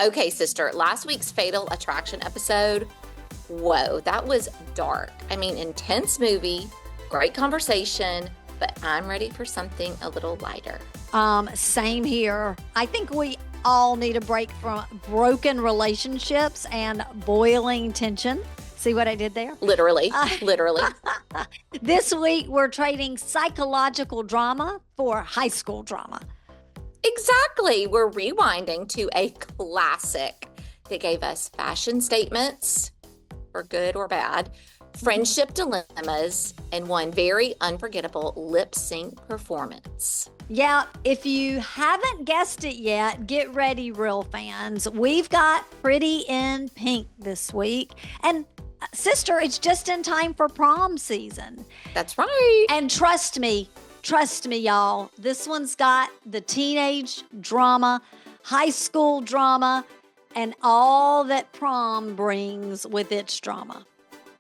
Okay, sister, last week's Fatal Attraction episode, whoa, that was dark. I mean, intense movie, great conversation, but I'm ready for something a little lighter. Same here. I think we all need a break from broken relationships and boiling tension. See what I did there? Literally. This week, we're trading psychological drama for high school drama. Exactly. We're rewinding to a classic that gave us fashion statements, for good or bad, friendship dilemmas, and one very unforgettable lip sync performance. Yeah, if you haven't guessed it yet, get ready, real fans. We've got Pretty in Pink this week. And sister, it's just in time for prom season. That's right. And trust me, y'all, this one's got the teenage drama, high school drama, and all that prom brings with its drama.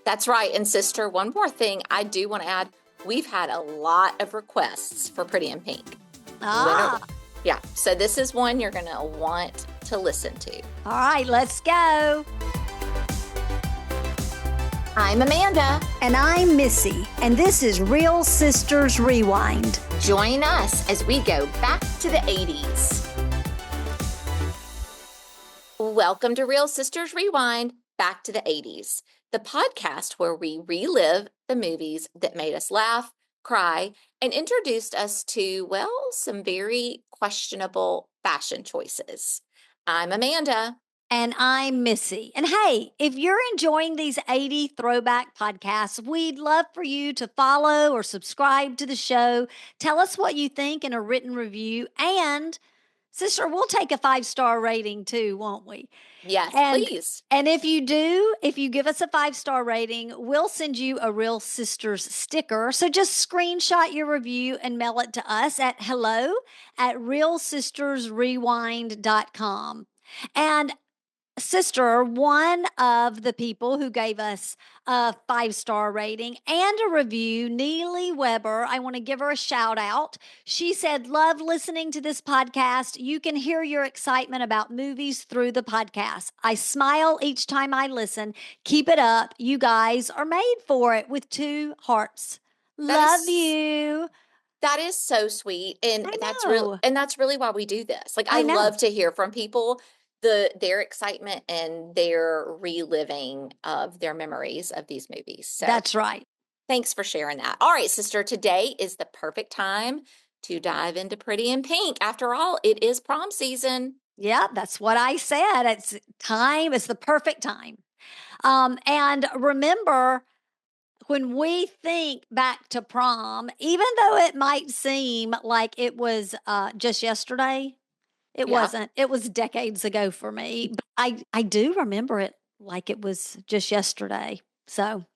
That's right. And sister, one more thing I do want to add. We've had a lot of requests for Pretty in Pink. Yeah. So this is one you're going to want to listen to. All right, let's go. I'm Amanda. And I'm Missy. And this is Real Sisters Rewind. Join us as we go back to the 80s. Welcome to Real Sisters Rewind, back to the 80s, the podcast where we relive the movies that made us laugh, cry, and introduced us to, well, some very questionable fashion choices. I'm Amanda. And I'm Missy. And hey, if you're enjoying these 80 throwback podcasts, we'd love for you to follow or subscribe to the show. Tell us what you think in a written review. And sister, we'll take a 5-star rating too, won't we? Yes, please. And if you give us a 5-star rating, we'll send you a Real Sisters sticker. So just screenshot your review and mail it to us at hello@realsistersrewind.com. And sister, one of the people who gave us a 5-star rating and a review, Neely Weber, I want to give her a shout out. She said, love listening to this podcast. You can hear your excitement about movies through the podcast. I smile each time I listen. Keep it up. You guys are made for it, with 2 hearts. Love you. That is so sweet. And that's really why we do this. Like, I love to hear from people their excitement and their reliving of their memories of these movies. So that's right. Thanks for sharing that. All right, sister, today is the perfect time to dive into Pretty in Pink. After all, it is prom season. Yeah, that's what I said. It's the perfect time. And remember, when we think back to prom, even though it might seem like it was just yesterday, it wasn't. It was decades ago for me. But I do remember it like it was just yesterday. So,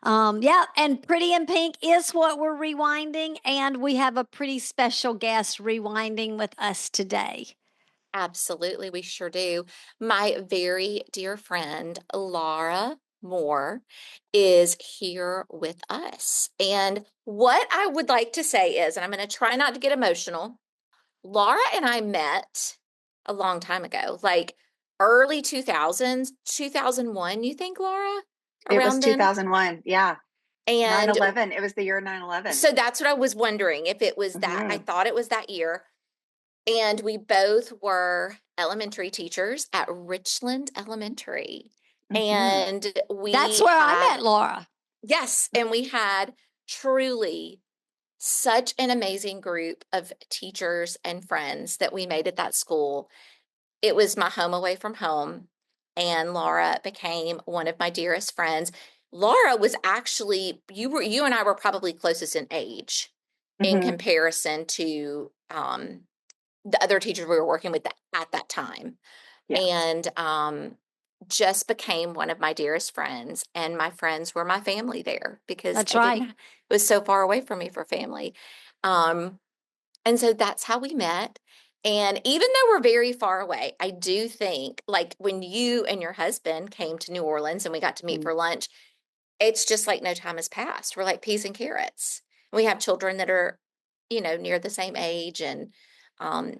and Pretty in Pink is what we're rewinding. And we have a pretty special guest rewinding with us today. Absolutely, we sure do. My very dear friend, Laura Moore, is here with us. And what I would like to say is, and I'm going to try not to get emotional, Laura and I met a long time ago, like early 2000s, 2001, you think, Laura? It was 2001, yeah. And 9/11, it was the year 9/11. So that's what I was wondering, if it was that. I thought it was that year. And we both were elementary teachers at Richland Elementary. And that's where I met Laura. Yes. And we had truly such an amazing group of teachers and friends that we made at that school. It was my home away from home, and Laura became one of my dearest friends. Laura was actually, you and I were probably closest in age in comparison to the other teachers we were working with at that time. Yeah. And just became one of my dearest friends, and my friends were my family there, because it was so far away from me for family. And so that's how we met. And even though we're very far away, I do think, like, when you and your husband came to New Orleans and we got to meet for lunch, it's just like no time has passed. We're like peas and carrots. We have children that are, near the same age, and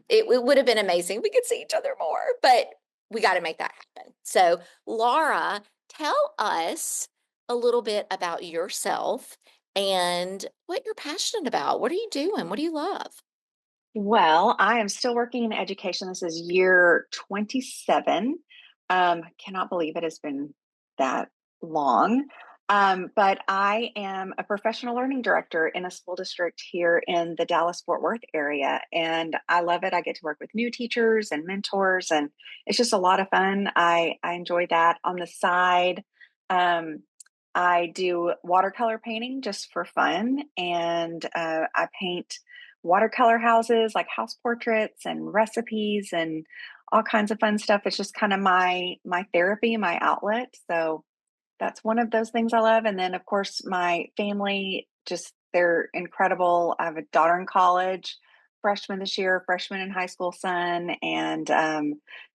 it would have been amazing if we could see each other more, but we got to make that happen. So, Laura, tell us a little bit about yourself and what you're passionate about. What are you doing? What do you love? Well, I am still working in education. This is year 27. Cannot believe it has been that long. But I am a professional learning director in a school district here in the Dallas-Fort Worth area. And I love it. I get to work with new teachers and mentors, and it's just a lot of fun. I enjoy that. On the side, um, I do watercolor painting just for fun. And I paint watercolor houses, like house portraits and recipes and all kinds of fun stuff. It's just kind of my therapy, my outlet. So that's one of those things I love. And then of course my family, just they're incredible. I have a daughter in college, freshman this year, freshman in high school son, and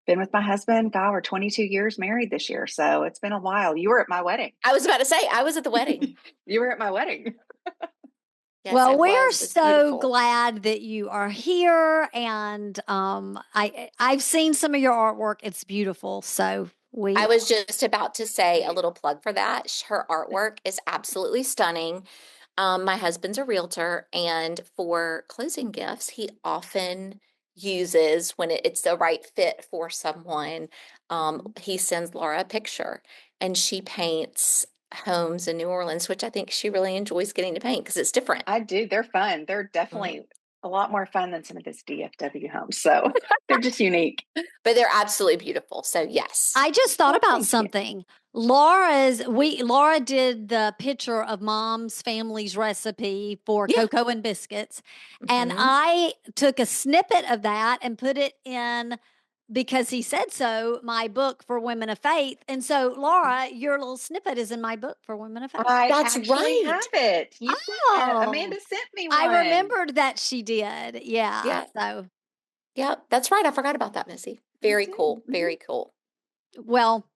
been with my husband. God, we're 22 years married this year. So it's been a while. You were at my wedding. I was about to say, I was at the wedding. You were at my wedding. Yes, Well, I we're was. It's so beautiful. glad that you are here, and I've seen some of your artwork. It's beautiful. So I was just about to say a little plug for that. Her artwork is absolutely stunning. My husband's a realtor, and for closing gifts, he often uses when it's the right fit for someone. He sends Laura a picture, and she paints homes in New Orleans, which I think she really enjoys getting to paint because it's different. I do. They're fun. They're definitely a lot more fun than some of this DFW homes. So they're just unique. But they're absolutely beautiful. So yes. I just thought Well, about thank you. something. Laura did the picture of Mom's family's recipe for Yeah. cocoa and biscuits, and Mhm. I took a snippet of that and put it in, because he said so, my book for Women of Faith. And so, Laura, your little snippet is in my book for Women of Faith. I That's actually right. have it. You Oh. Amanda sent me one. I remembered that she did. Yeah. Yeah. So, Yeah, that's right. I forgot about that, Missy. Very too. cool. Very cool. well,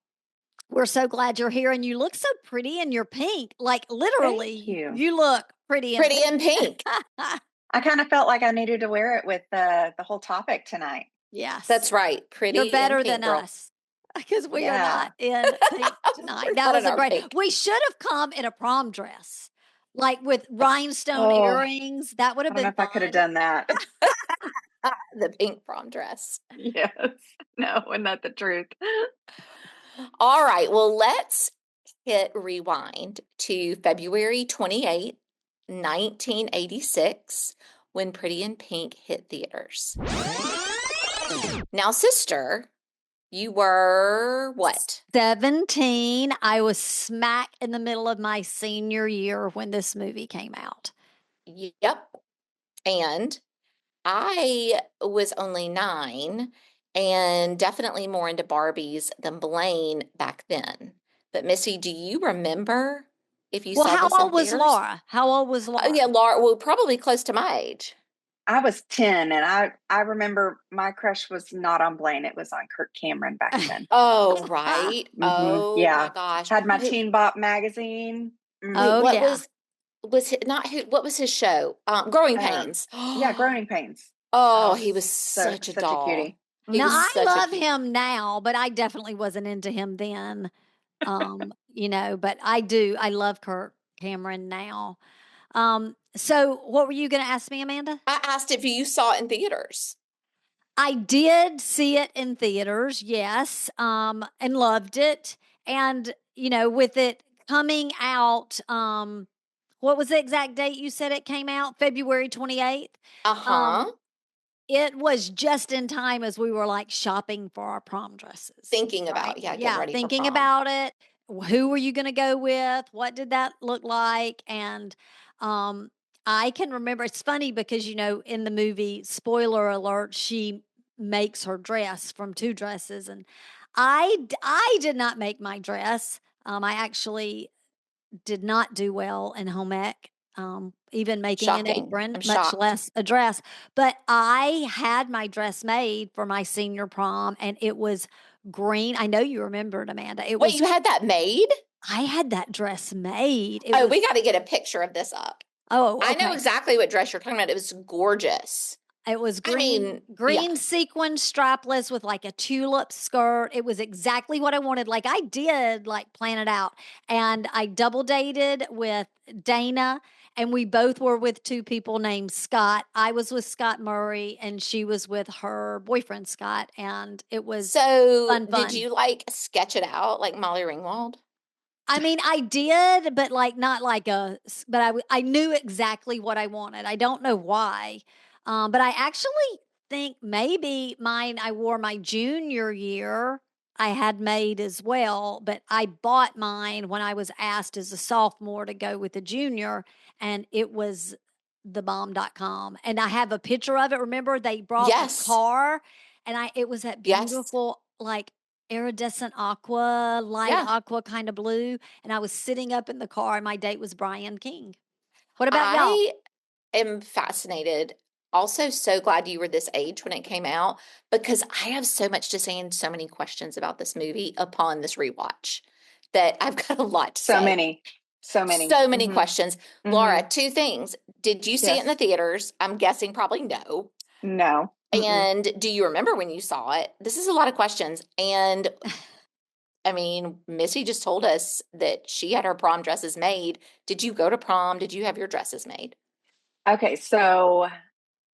we're so glad you're here, and you look so pretty in your pink. Like literally, Thank you. look pretty in Pretty in pink. I kind of felt like I needed to wear it with the whole topic tonight. Yes. That's right. Pretty You're better in pink, than girl. us, because we are Yeah. not in pink tonight. We're That not was in a our great. pink. We should have come in a prom dress, like with rhinestone Oh, earrings. That would I have don't know been if I could have fun. done that. The pink prom dress. Yes. No, isn't that the truth? All right. Well, let's hit rewind to February 28th, 1986, when Pretty in Pink hit theaters. Now, sister, you were what? 17. I was smack in the middle of my senior year when this movie came out. Yep. And I was only 9 and definitely more into Barbies than Blane back then. But Missy, do you remember if you Well, saw how this in old was theaters? Laura? How old was Laura? Oh, yeah, Laura, well, probably close to my age. I was 10, and I remember my crush was not on Blane. It was on Kirk Cameron back then. Oh, right. Oh Yeah. my gosh. Had my Wait, Teen Bop magazine. Oh, what yeah. was it not who what was his show? Growing Pains. Yeah, Growing Pains. Oh, Oh, he was such a doll. cutie. He Now, was I such a love cute. him now, but I definitely wasn't into him then. But I love Kirk Cameron now. So what were you going to ask me, Amanda? I asked if you saw it in theaters. I did see it in theaters, yes, and loved it. And, with it coming out, what was the exact date you said it came out? February 28th. Uh-huh. It was just in time as we were like shopping for our prom dresses. Thinking right? about, getting ready for Thinking prom. about it. Who were you going to go with? What did that look like? And I can remember, it's funny because, in the movie, spoiler alert, she makes her dress from 2 dresses. And I did not make my dress. I actually did not do well in home ec, even making an Shocking. apron, I'm much shocked. less a dress. But I had my dress made for my senior prom, and it was green. I know you remember it, Amanda. Wait, you had that made? I had that dress made. We got to get a picture of this up. Oh, I know okay. exactly what dress you're talking about. It was gorgeous. It was I mean, green sequin strapless with like a tulip skirt. It was exactly what I wanted. Like I did like plan it out. And I double dated with Dana, and we both were with two people named Scott. I was with Scott Murray and she was with her boyfriend Scott, and it was so fun. did you like sketch it out like Molly Ringwald? I mean, I did, but like not like but I knew exactly what I wanted. I don't know why. But I actually think maybe mine I wore my junior year. I had made as well, but I bought mine when I was asked as a sophomore to go with a junior, and it was thebomb.com. And I have a picture of it. Remember, they brought the Yes. car, and it was that Yes. beautiful, like iridescent aqua, light aqua kind of blue. And I was sitting up in the car, and my date was Brian King. What about y'all? I am fascinated. Also, so glad you were this age when it came out because I have so much to say and so many questions about this movie upon this rewatch that I've got a lot to So say. many. So many. So many questions. Laura, two things. Did you see it Yes. in the theaters? I'm guessing probably no. No. And do you remember when you saw it? This is a lot of questions. And I mean, Missy just told us that she had her prom dresses made. Did you go to prom? Did you have your dresses made? Okay, so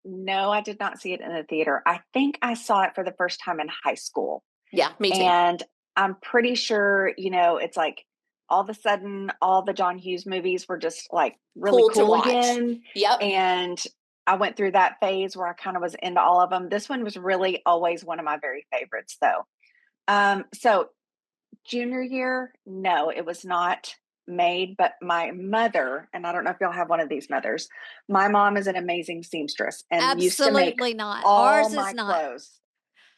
no, I did not see it in the theater. I think I saw it for the first time in high school. Yeah, me too. And I'm pretty sure, it's like all of a sudden all the John Hughes movies were just like really Cool to cool watch. again. Yep. And I went through that phase where I kind of was into all of them. This one was really always one of my very favorites though. So junior year, no, it was not made, but my mother, and I don't know if y'all have one of these mothers, my mom is an amazing seamstress and used to make Absolutely not. all Ours my is not. clothes.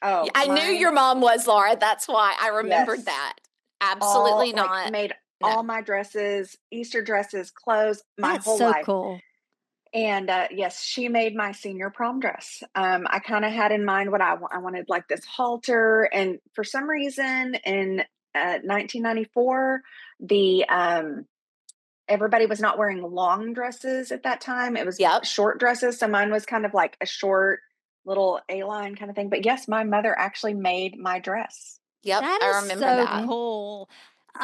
Oh, I knew mine, your mom was, Laura. That's why I remembered yes, that. Absolutely like not. made No. all my dresses, Easter dresses, clothes, my That's whole so life. cool. And yes, she made my senior prom dress. I kind of had in mind what I wanted, like this halter. And for some reason in 1994, the everybody was not wearing long dresses at that time. It was short dresses. So mine was kind of like a short little A-line kind of thing. But yes, my mother actually made my dress. Yep, That I is remember so that. cool.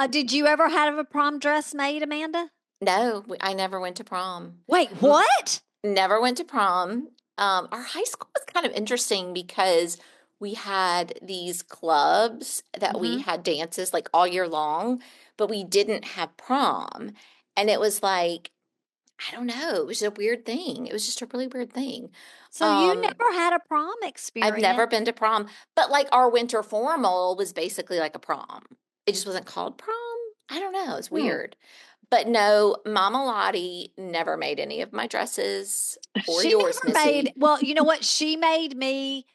Did you ever have a prom dress made, Amanda? No, I never went to prom. Wait, what? Never went to prom. Our high school was kind of interesting because we had these clubs that we had dances like all year long, but we didn't have prom. And it was like, I don't know, it was a weird thing. It was just a really weird thing. So you never had a prom experience? I've never been to prom, but like our winter formal was basically like a prom. It just wasn't called prom. I don't know. It's weird. But no, Mama Lottie never made any of my dresses or She yours, never Missy. made, well, you know what? She made me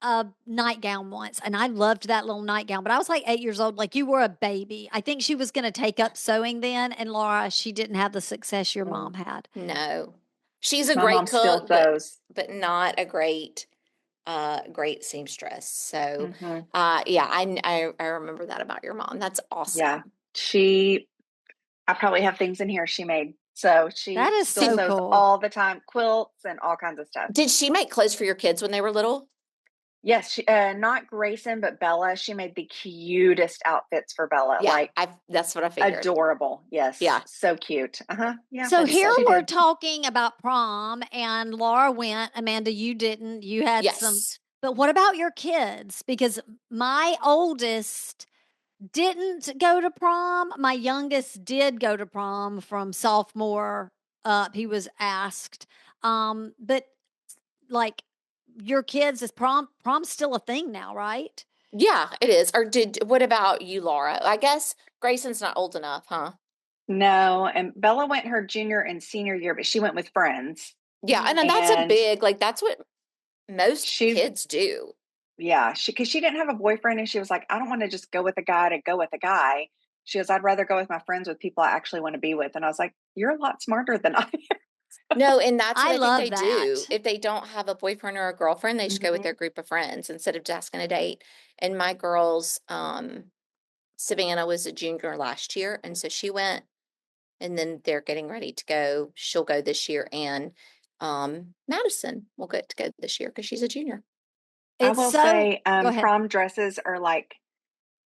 a nightgown once, and I loved that little nightgown, but I was like 8 years old. Like you were a baby. I think she was going to take up sewing then. And Laura, she didn't have the success your mom had. No. She's a My great mom still cook, sews. but not a great great seamstress. So yeah, I remember that about your mom. That's awesome. Yeah. I probably have things in here she made. So she That is still so sews cool. all the time, quilts and all kinds of stuff. Did she make clothes for your kids when they were little? Yes, she, not Grayson, but Bella. She made the cutest outfits for Bella. Yeah, like that's what I figured. Adorable. Yes. Yeah. So cute. Yeah. So here she we're did. talking about prom, and Laura went. Amanda, you didn't. You had some. Yes. But what about your kids? Because my oldest didn't go to prom. My youngest did go to prom from sophomore up. He was asked. But like your kids, is prom's still a thing now, right? Yeah, it is. Or what about you, Laura? I guess Grayson's not old enough, huh? No. And Bella went her junior and senior year, but she went with friends. Yeah, and that's a big, like, that's what most kids do. Yeah, because she didn't have a boyfriend, and she was like, I don't want to just go with a guy to go with a guy. She goes, I'd rather go with my friends, with people I actually want to be with. And I was like, you're a lot smarter than I am. No, and that's what I I love think they do. that. If they don't have a boyfriend or a girlfriend, they just go with their group of friends instead of just asking a date. And my girls, Savannah was a junior last year, and so she went, and then they're getting ready to go. She'll go this year, and Madison will get to go this year because she's a junior. I It's will so say, go ahead. prom dresses are like,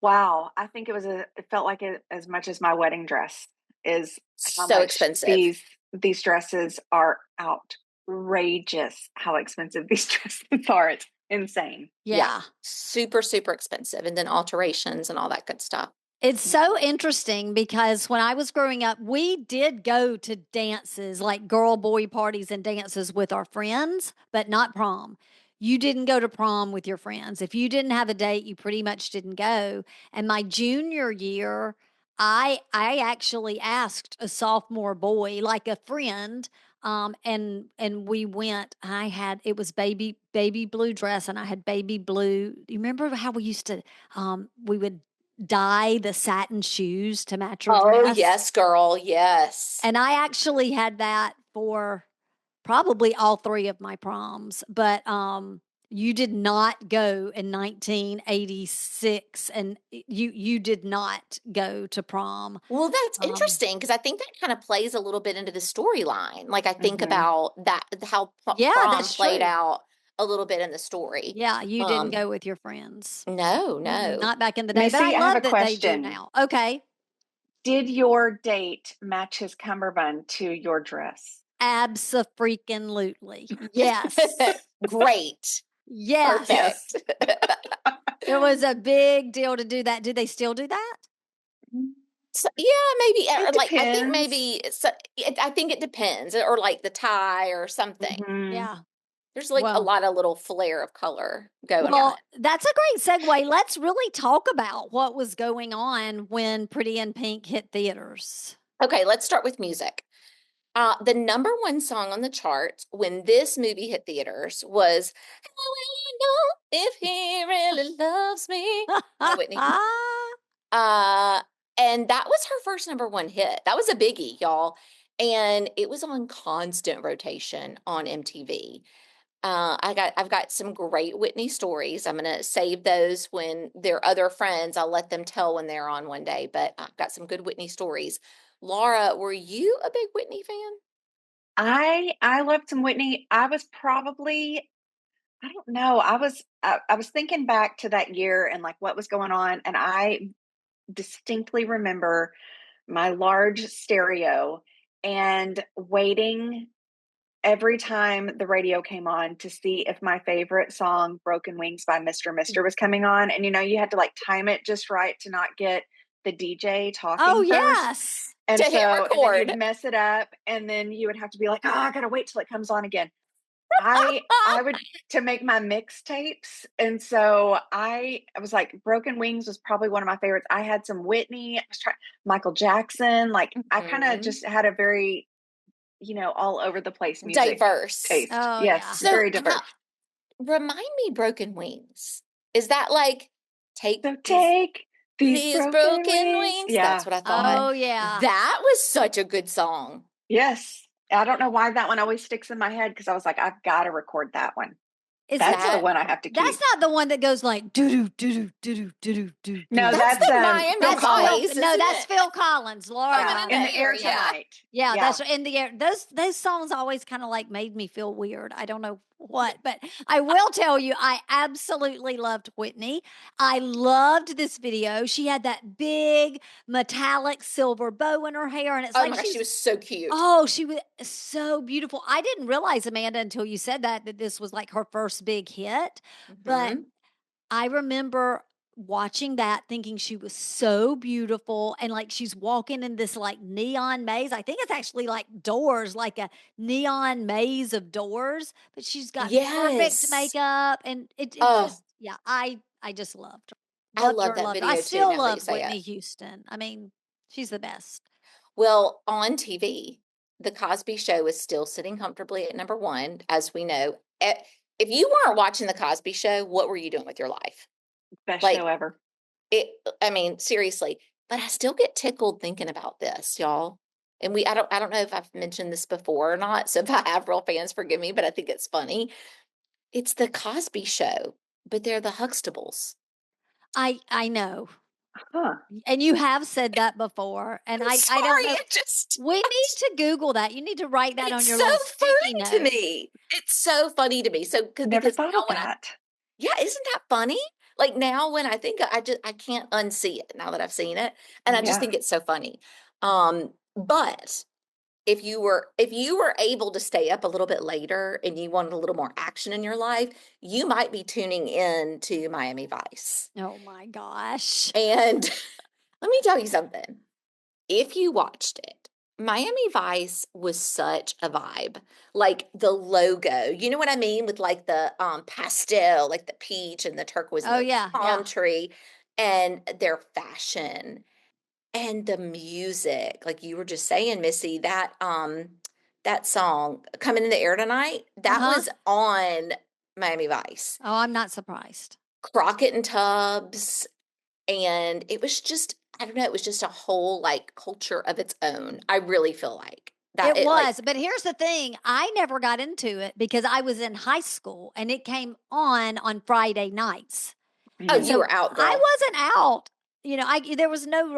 wow. I think it felt like it as much as my wedding dress is how So much expensive. these dresses are outrageous. How expensive these dresses are. It's insane. Yeah. Super, super expensive. And then alterations and all that good stuff. It's so interesting because when I was growing up, we did go to dances, like girl boy parties and dances with our friends, but not prom. You didn't go to prom with your friends. If you didn't have a date, you pretty much didn't go. And my junior year, I actually asked a sophomore boy, like a friend, and we went. It was baby blue dress, and I had baby blue. You remember how we used to we would dye the satin shoes to match your Oh, dress? yes, girl. Yes. And I actually had that for probably all 3 of my proms, but you did not go in 1986, and you did not go to prom. Well, that's interesting because I think that kind of plays a little bit into the storyline. Like, I think about that, how Yeah, prom that's played true. out a little bit in the story. Yeah, you didn't go with your friends. No, no. Not back in the day, but I Missy, I have love a that they do question. now. Okay. Did your date match his cummerbund to your dress? Abso-freaking-lutely. Yes. Great. Yes. Perfect. It was a big deal to do that. Do they still do that? So, yeah, maybe. Or It like, I think depends. maybe, I think it depends. Or like the tie or something. Yeah. There's like a Well, lot of little flare of color going on. well, that's a great segue. Let's really talk about what was going on when Pretty in Pink hit theaters. Okay, let's start with music. The number one song on the charts when this movie hit theaters was "How Will I Know If He Really Loves Me" by Whitney. And that was her first number one hit. That was a biggie, y'all. And it was on constant rotation on MTV. I've got some great Whitney stories. I'm gonna save those when they're other friends. I'll let them tell when they're on one day, but I've got some good Whitney stories. Laura, were you a big Whitney fan? I loved some Whitney. I was probably, I don't know. I was thinking back to that year and like what was going on, and I distinctly remember my large stereo and waiting every time the radio came on to see if my favorite song, Broken Wings by Mr. was coming on. And you had to like time it just right to not get the DJ talking Oh, first. yes. And To hit so and then record. you'd mess it up, and then you would have to be like, oh, I gotta wait till it comes on again. I would to make my mixtapes, and so I was like, Broken Wings was probably one of my favorites. I had some Whitney, I was trying Michael Jackson. Like I kind of Mhm. just had a very, all over the place music Diverse. taste. Oh, Yes, yeah. So, very diverse. remind me, Broken Wings. Is that like take So take these broken wings? Yeah, That's what I thought. Oh, yeah. That was such a good song. yes. I don't know why that one always sticks in my head because I was like, I've got to record that one. Is That's that- the one I have to keep. That's not the one that goes like doo doo doo doo doo doo doo. No, That's the Miami Phil Vice, Collins. No, isn't that's it? Phil Collins. Laura, Yeah. In the air Yeah. tonight. Yeah, that's in the air. Those songs always kind of like made me feel weird. I don't know what, but I will tell you, I absolutely loved Whitney. I loved this video. She had that big metallic silver bow in her hair, and it's Oh like my gosh, she's she was so cute. oh, she was so beautiful. I didn't realize, Amanda, until you said that this was like her first big hit. But Mhm. I remember watching that thinking she was so beautiful, and like she's walking in this like neon maze. I think it's actually like doors, like a neon maze of doors, but she's got perfect Yes. makeup, and it Oh. just I just loved her. I love that Loved her. video I too, still now that you love say it. Whitney Houston. I mean, she's the best. Well, on TV, The Cosby Show is still sitting comfortably at number one, as we know. If you weren't watching The Cosby Show, what were you doing with your life? Best Like, show ever. I mean, seriously. But I still get tickled thinking about this, y'all. And I don't know if I've mentioned this before or not. So if I have, real fans, forgive me, but I think it's funny. It's The Cosby Show, but they're the Huxtables. I know. Huh. And you have said that before. And I'm I sorry, don't know. it just We need to Google that. You need to write that on it's your so little sticky funny to note. me. It's so funny to me. So Never because thought now of when that. yeah, isn't that funny? Like now when I think I can't unsee it now that I've seen it. And I just Yeah. think it's so funny. But if you were able to stay up a little bit later and you wanted a little more action in your life, you might be tuning in to Miami Vice. Oh my gosh. And let me tell you something. If you watched it, Miami Vice was such a vibe. Like the logo, you know what I mean? With like the pastel, like the peach and the turquoise and Oh the yeah, palm yeah. tree, and their fashion and the music. Like you were just saying, Missy, that song Coming in the Air Tonight, that Uh-huh. was on Miami Vice. Oh, I'm not surprised. Crockett and Tubbs, and it was just, I don't know, it was just a whole like culture of its own. I really feel like that It it like, was, but here's the thing. I never got into it because I was in high school and it came on Friday nights. oh, And Mm. you so were out, I girl. wasn't out. There was no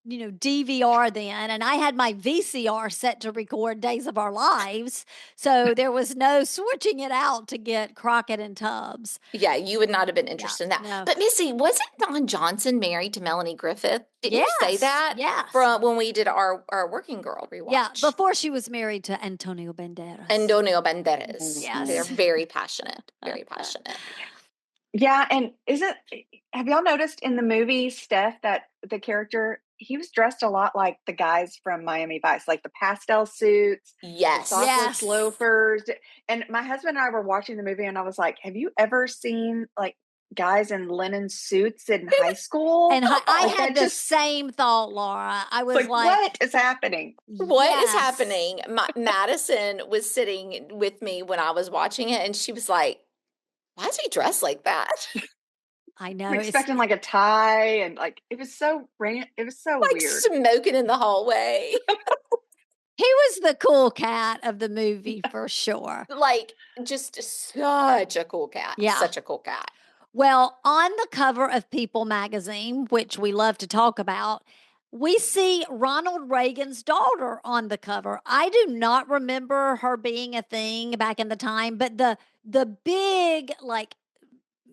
DVR then, and I had my VCR set to record Days of Our Lives. So there was no switching it out to get Crockett and Tubbs. Yeah, you would not have been Yeah, interested in that. no. But Missy, wasn't Don Johnson married to Melanie Griffith? Didn't you say Yes, that yes. from when we did our Working Girl Yeah, rewatch? before she was married to Antonio Banderas. Antonio Banderas. They're Yes. very passionate, very passionate. Yeah, and have y'all noticed in the movie Steph that the character he was dressed a lot like the guys from Miami Vice, like the pastel suits, the Yes. sockless Yes. loafers. And my husband and I were watching the movie, and I was like, "Have you ever seen like guys in linen suits in high school?" And I Like had that the just same thought, Laura. I it's was like, like, what is happening? What is yes. happening? Madison was sitting with me when I was watching it, and she was like, "Why is he dressed like that?" I know. I'm It's expecting like a tie, and like it was so Like weird. smoking in the hallway. he was the cool cat of the movie for sure. Like just such a cool cat. Yeah. Such a cool cat. Well, on the cover of People magazine, which we love to talk about, we see Ronald Reagan's daughter on the cover. I do not remember her being a thing back in the time, but the big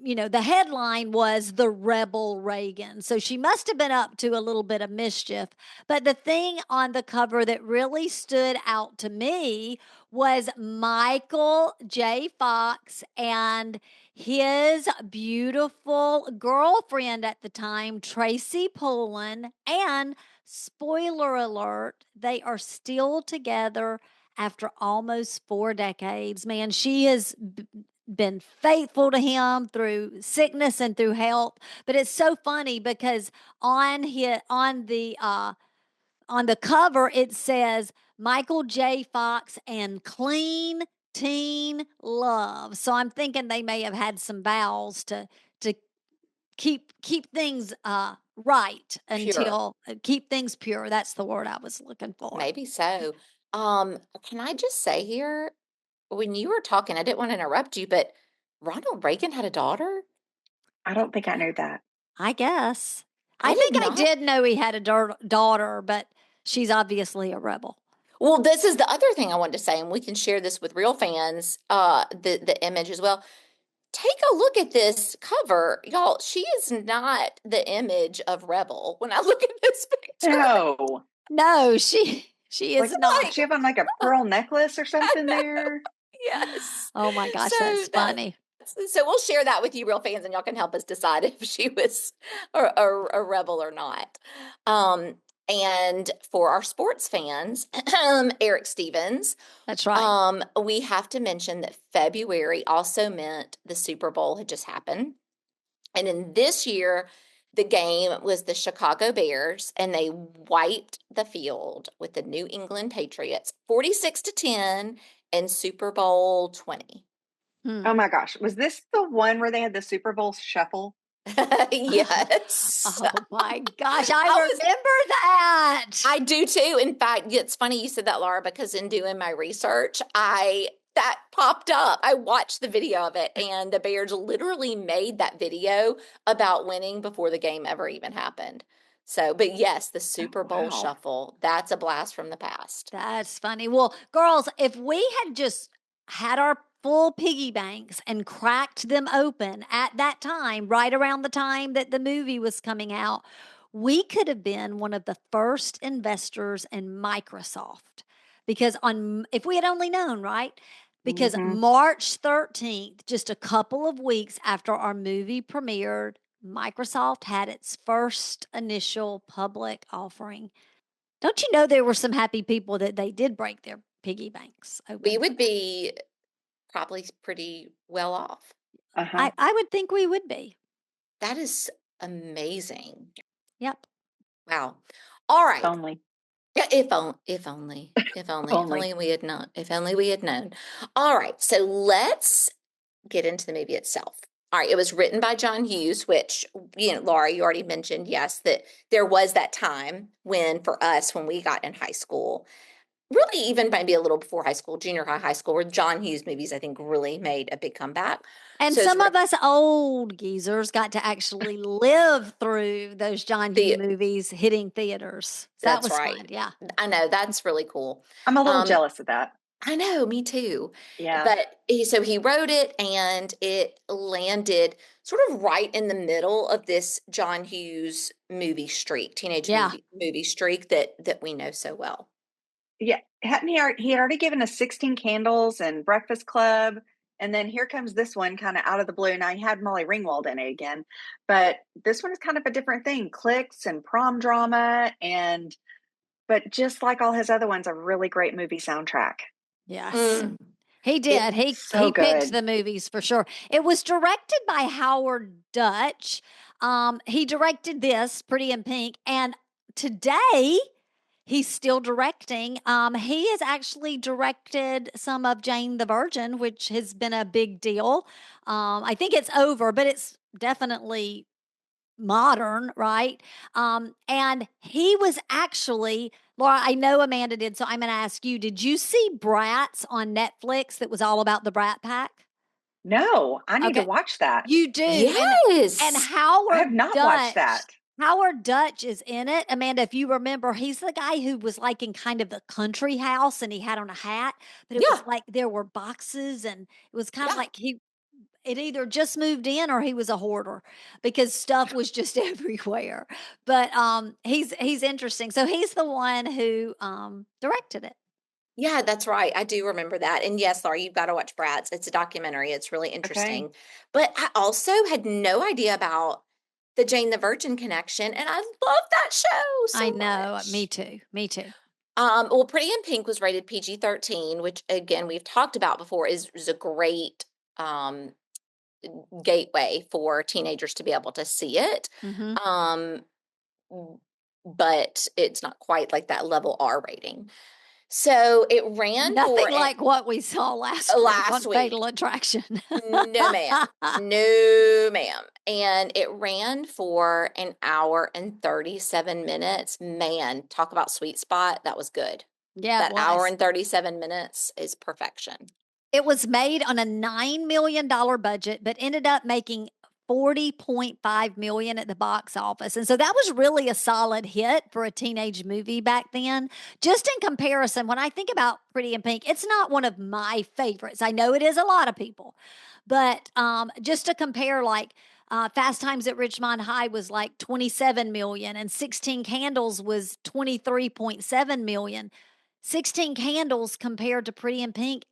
the headline was the rebel Reagan. So she must have been up to a little bit of mischief. But the thing on the cover that really stood out to me was Michael J. Fox and his beautiful girlfriend at the time, Tracy Pullen. And spoiler alert, they are still together after almost 4 decades. Man, she has been faithful to him through sickness and through health. But it's so funny because on the cover it says Michael J. Fox and clean teen love. So I'm thinking they may have had some vows to keep things right until keep things pure. That's the word I was looking for. Maybe so. Can I just say here, when you were talking, I didn't want to interrupt you, but Ronald Reagan had a daughter? I don't think I knew that. I guess. I I did think I not. did know he had a daughter, but she's obviously a rebel. Well, this is the other thing I wanted to say, and we can share this with real fans, the image as well. Take a look at this cover, y'all. She is not the image of Rebel when I look at this picture. No. No, she is Like, not. does she have on like a pearl necklace or something there? Yes. Oh my gosh, So that's funny. So we'll share that with you, real fans, and y'all can help us decide if she was a rebel or not. And for our sports fans, Eric Stevens, That's right. we have to mention that February also meant the Super Bowl had just happened. And in this year, the game was the Chicago Bears, and they wiped the field with the New England Patriots 46-10 in Super Bowl 20. Oh my gosh. Was this the one where they had the Super Bowl shuffle? Yes. Oh my gosh, I remember that. I do too. In fact, it's funny you said that, Laura, because in doing my research, I that popped up. I watched the video of it, and the Bears literally made that video about winning before the game ever even happened. So, but yes, the Super Bowl wow. Shuffle, that's a blast from the past. That's funny. Well, girls, if we had just had our full piggy banks and cracked them open at that time, right around the time that the movie was coming out, we could have been one of the first investors in Microsoft. Because if we had only known, right? Because March 13th, just a couple of weeks after our movie premiered, Microsoft had its first initial public offering. Don't you know there were some happy people that they did break their piggy banks open? We would be probably pretty well off. I would think we would be. That is amazing. Yep. Wow. All right. Only. Yeah, if only we had known. If only we had known. All right, so let's get into the movie itself. All right, it was written by John Hughes, which, Laura, you already mentioned, yes, that there was that time when, for us, when we got in high school, really even maybe a little before high school, junior high school, where John Hughes movies, I think, really made a big comeback. And So some of us old geezers got to actually live through those John Hughes movies hitting theaters. So that was right. fun. Yeah. I know. That's really cool. I'm a little jealous of that. I know, me too. Yeah. But so he wrote it, and it landed sort of right in the middle of this John Hughes movie streak, teenage movie streak that we know so well. Yeah. Hadn't he had already given us 16 Candles and Breakfast Club, and then here comes this one kind of out of the blue. Now, he had Molly Ringwald in it again, but this one is kind of a different thing. Clicks and prom drama, but just like all his other ones, a really great movie soundtrack. Yes. He did. He picked the movies for sure. It was directed by Howard Dutch. He directed this, Pretty in Pink, and today he's still directing. He has actually directed some of Jane the Virgin, which has been a big deal. I think it's over, but it's definitely modern, right? And he was actually, Laura, I know Amanda did, so I'm going to ask you, did you see Bratz on Netflix that was all about the Brat Pack? No, I need to watch that. You do. Yes. And Howard I have not watched that. Howard Dutch is in it. Amanda, if you remember, he's the guy who was like in kind of the country house and he had on a hat, but it was like there were boxes and it was kind of like it either just moved in or he was a hoarder because stuff was just everywhere. But he's interesting. So he's the one who directed it. Yeah, that's right. I do remember that. And yes, Laura, you've got to watch Bratz. It's a documentary. It's really interesting. Okay. But I also had no idea about the Jane the Virgin connection, and I love that show so I know. much. Me too. Me too. Well, Pretty in Pink was rated PG-13, which again we've talked about before is a great gateway for teenagers to be able to see it. But it's not quite like that level R rating. So it ran nothing like what we saw last week. Fatal Attraction. No, ma'am. No, ma'am. And it ran for an hour and 37 minutes. Man, talk about sweet spot. That was good. Yeah, that hour and 37 minutes is perfection. It was made on a $9 million budget, but ended up making $40.5 million at the box office. And so that was really a solid hit for a teenage movie back then. Just in comparison, when I think about Pretty in Pink, it's not one of my favorites. I know it is a lot of people, but just to compare, like Fast Times at Ridgemont High was like 27 million and 16 Candles was 23.7 million. 16 Candles compared to Pretty in Pink,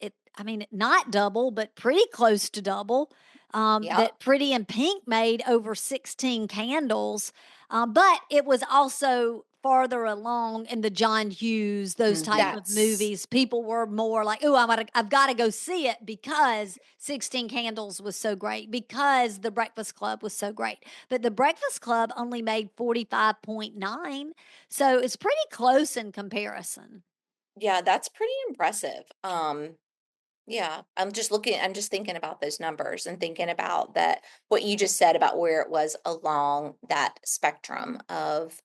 not double, but pretty close to double. That Pretty in Pink made over 16 Candles, but it was also farther along in the John Hughes, those type of movies. People were more like, oh, I've got to go see it because 16 Candles was so great, because The Breakfast Club was so great. But The Breakfast Club only made 45.9, so it's pretty close in comparison. Yeah, that's pretty impressive. Yeah, I'm just thinking about those numbers and thinking about that, what you just said about where it was along that spectrum of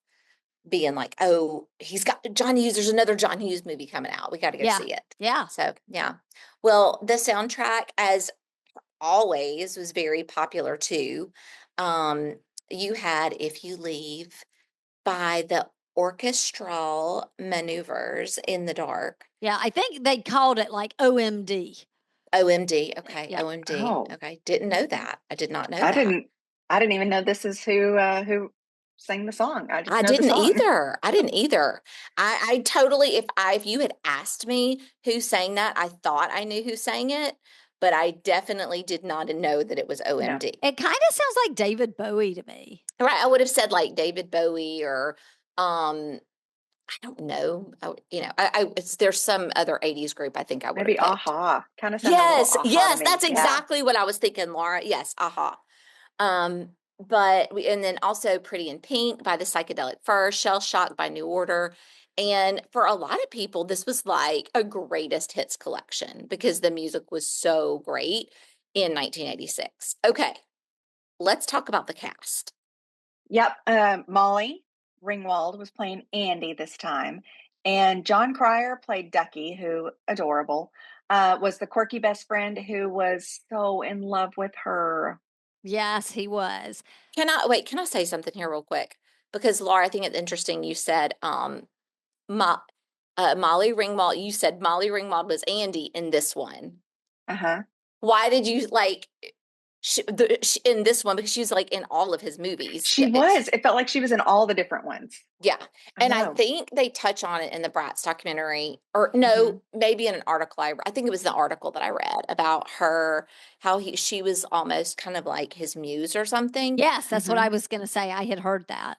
being like, oh, he's got John Hughes. There's another John Hughes movie coming out. We got to go Yeah. see it. Yeah. So, yeah. Well, the soundtrack, as always, was very popular too. You had If You Leave by the Orchestral Maneuvers in the Dark. Yeah. I think they called it like OMD. OMD. Okay. Yeah. OMD. Oh, Okay. Didn't know that. I did not know I that. didn't. I didn't even know this is who sang the song. I just I know the didn't song. either. I didn't either. I totally, if you had asked me who sang that, I thought I knew who sang it, but I definitely did not know that it was Yeah. OMD. It kind of sounds like David Bowie to me. Right. I would have said like David Bowie or, I don't know. There's some other 80s group I think I would have Maybe picked. Aha. Kind of sounded a little Yes, Aha to yes, me. that's Yeah. exactly what I was thinking, Laura. Yes, aha. And then also Pretty in Pink by the Psychedelic Furs, Shell Shock by New Order. And for a lot of people, this was like a greatest hits collection because the music was so great in 1986. Okay, let's talk about the cast. Yep. Molly Ringwald was playing Andie this time, and Jon Cryer played Duckie, who adorable, was the quirky best friend who was so in love with her. Yes, he was. Can I say something here real quick? Because Laura, I think it's interesting you said Mo Molly Ringwald, you said Molly Ringwald was Andie in this one. Uh-huh. Why did you like in this one? Because she's like in all of his movies. She was. It felt like she was in all the different ones. Yeah. I And I know. think they touch on it in the Bratz documentary, or no, maybe in an article I think it was the article that I read about her, how she was almost kind of like his muse or something. Yes, that's what I was going to say. I had heard that.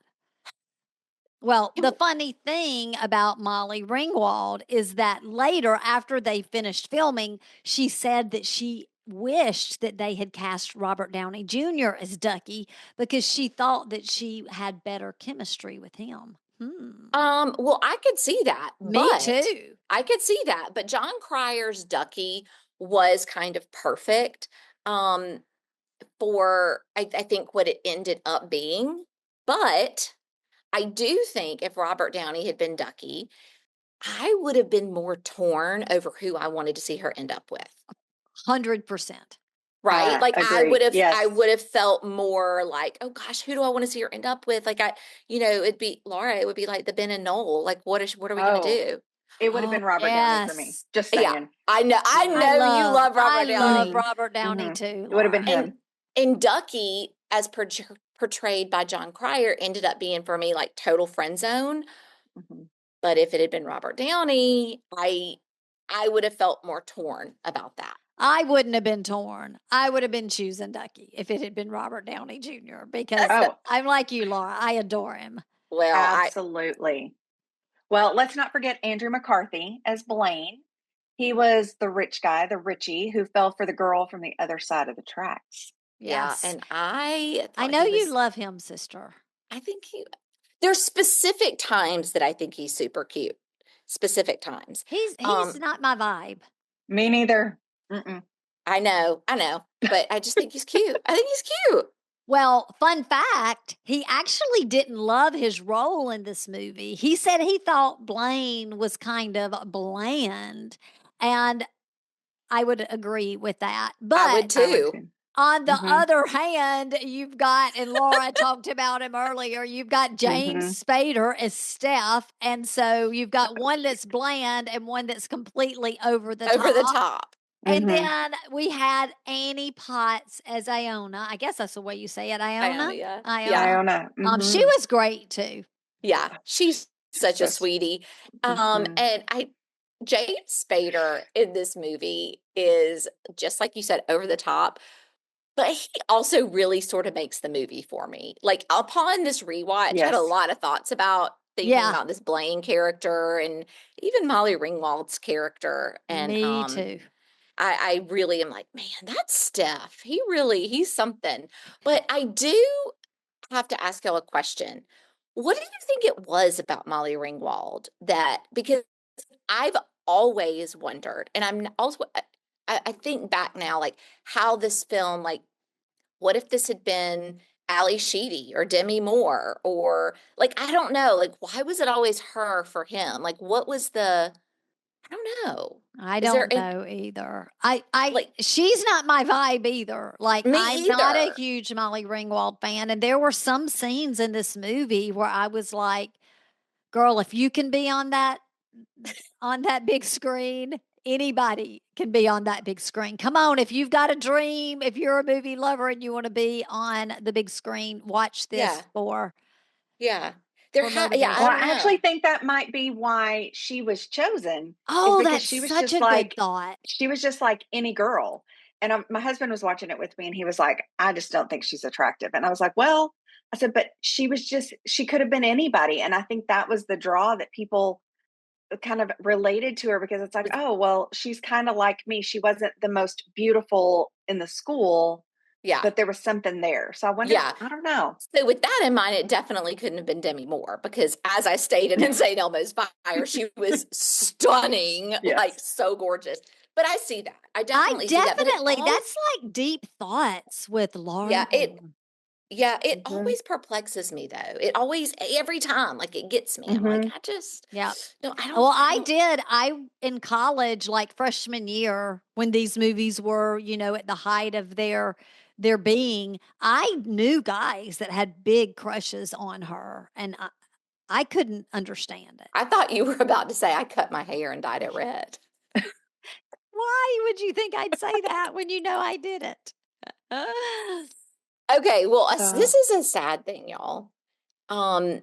Well, the funny thing about Molly Ringwald is that later, after they finished filming, she said that she wished that they had cast Robert Downey Jr. as Duckie because she thought that she had better chemistry with him. Well, I could see that, Me but too. I could see that, but Jon Cryer's Duckie was kind of perfect for I think what it ended up being. But I do think if Robert Downey had been Duckie, I would have been more torn over who I wanted to see her end up with. 100%. Right? Like Agree. Yes. I would have felt more like, oh gosh, who do I want to see her end up with? Like it'd be Laura, it would be like the Ben and Noel. Like what are we gonna do? It would have been Robert Downey for me. Just saying. Yeah, I know you love Robert Downey. I love Robert Downey too. It would have been him. And Duckie, as portrayed by Jon Cryer, ended up being for me like total friend zone. But if it had been Robert Downey, I would have felt more torn about that. I wouldn't have been torn. I would have been choosing Duckie if it had been Robert Downey Jr. because I'm like you, Laura. I adore him. Well, absolutely. Well, let's not forget Andrew McCarthy as Blane. He was the rich guy, the Richie, who fell for the girl from the other side of the tracks. Yes. Yeah, and I know you love him, sister. I think there's specific times that I think he's super cute. Specific times. He's not my vibe. Me neither. Mm-mm. I know, but I just think he's cute. I think he's cute. Well, fun fact, he actually didn't love his role in this movie. He said he thought Blane was kind of bland, and I would agree with that. But I would too. On the other hand, you've got, and Laura talked about him earlier, you've got James Spader as Steph. And so you've got one that's bland and one that's completely over the top. And then we had Annie Potts as Iona. I guess that's the way you say it, Iona. Yeah. Iona. She was great too. Yeah, she's such a sweetie. And James Spader in this movie is, just like you said, over the top. But he also really sort of makes the movie for me. Like upon this rewatch, I had a lot of thoughts about thinking about this Blane character and even Molly Ringwald's character. And me too. I really am like, man, that's Steph. He's something. But I do have to ask y'all a question. What do you think it was about Molly Ringwald because I've always wondered, and I'm also, I think back now, like how this film, like, what if this had been Ali Sheedy or Demi Moore or like, I don't know, like, why was it always her for him? Like, what was I don't know. I Is there don't know either. I like she's not my vibe either. Like me I'm not a either? huge Molly Ringwald fan, and there were some scenes in this movie where I was like, "Girl, if you can be on that big screen, anybody can be on that big screen. Come on, if you've got a dream, if you're a movie lover and you want to be on the big screen, watch Yeah, this yeah. for Yeah, I Well, motivation." don't I know. actually think that might be why she was chosen, is Oh, because that's such a good thought. she was just like any girl. And my husband was watching it with me, and he was like, I just don't think she's attractive. And I was like, well, I said, but she could have been anybody. And I think that was the draw that people kind of related to her, because it's like, Was oh, well, she's kind of like me. She wasn't the most beautiful in the school, yeah, but there was something there. So I wonder, yeah. I don't know. So with that in mind, it definitely couldn't have been Demi Moore because as I stated in St. Elmo's Fire, she was stunning, like Yes. so gorgeous. But I see that. I I definitely see that. But it definitely, all, that's like deep thoughts with yeah, Laura. it Mm-hmm. always perplexes me though. It always, every time, like it gets me. I'm like, Mm-hmm. I just, Yeah. no, Well, I I don't, did. In college, like freshman year, when these movies were, at the height of their being, I knew guys that had big crushes on her, and I couldn't understand it. I thought you were about to say I cut my hair and dyed it red. Why would you think I'd say that when you know I did it? Okay, well, Uh, this is a sad thing, y'all. Um,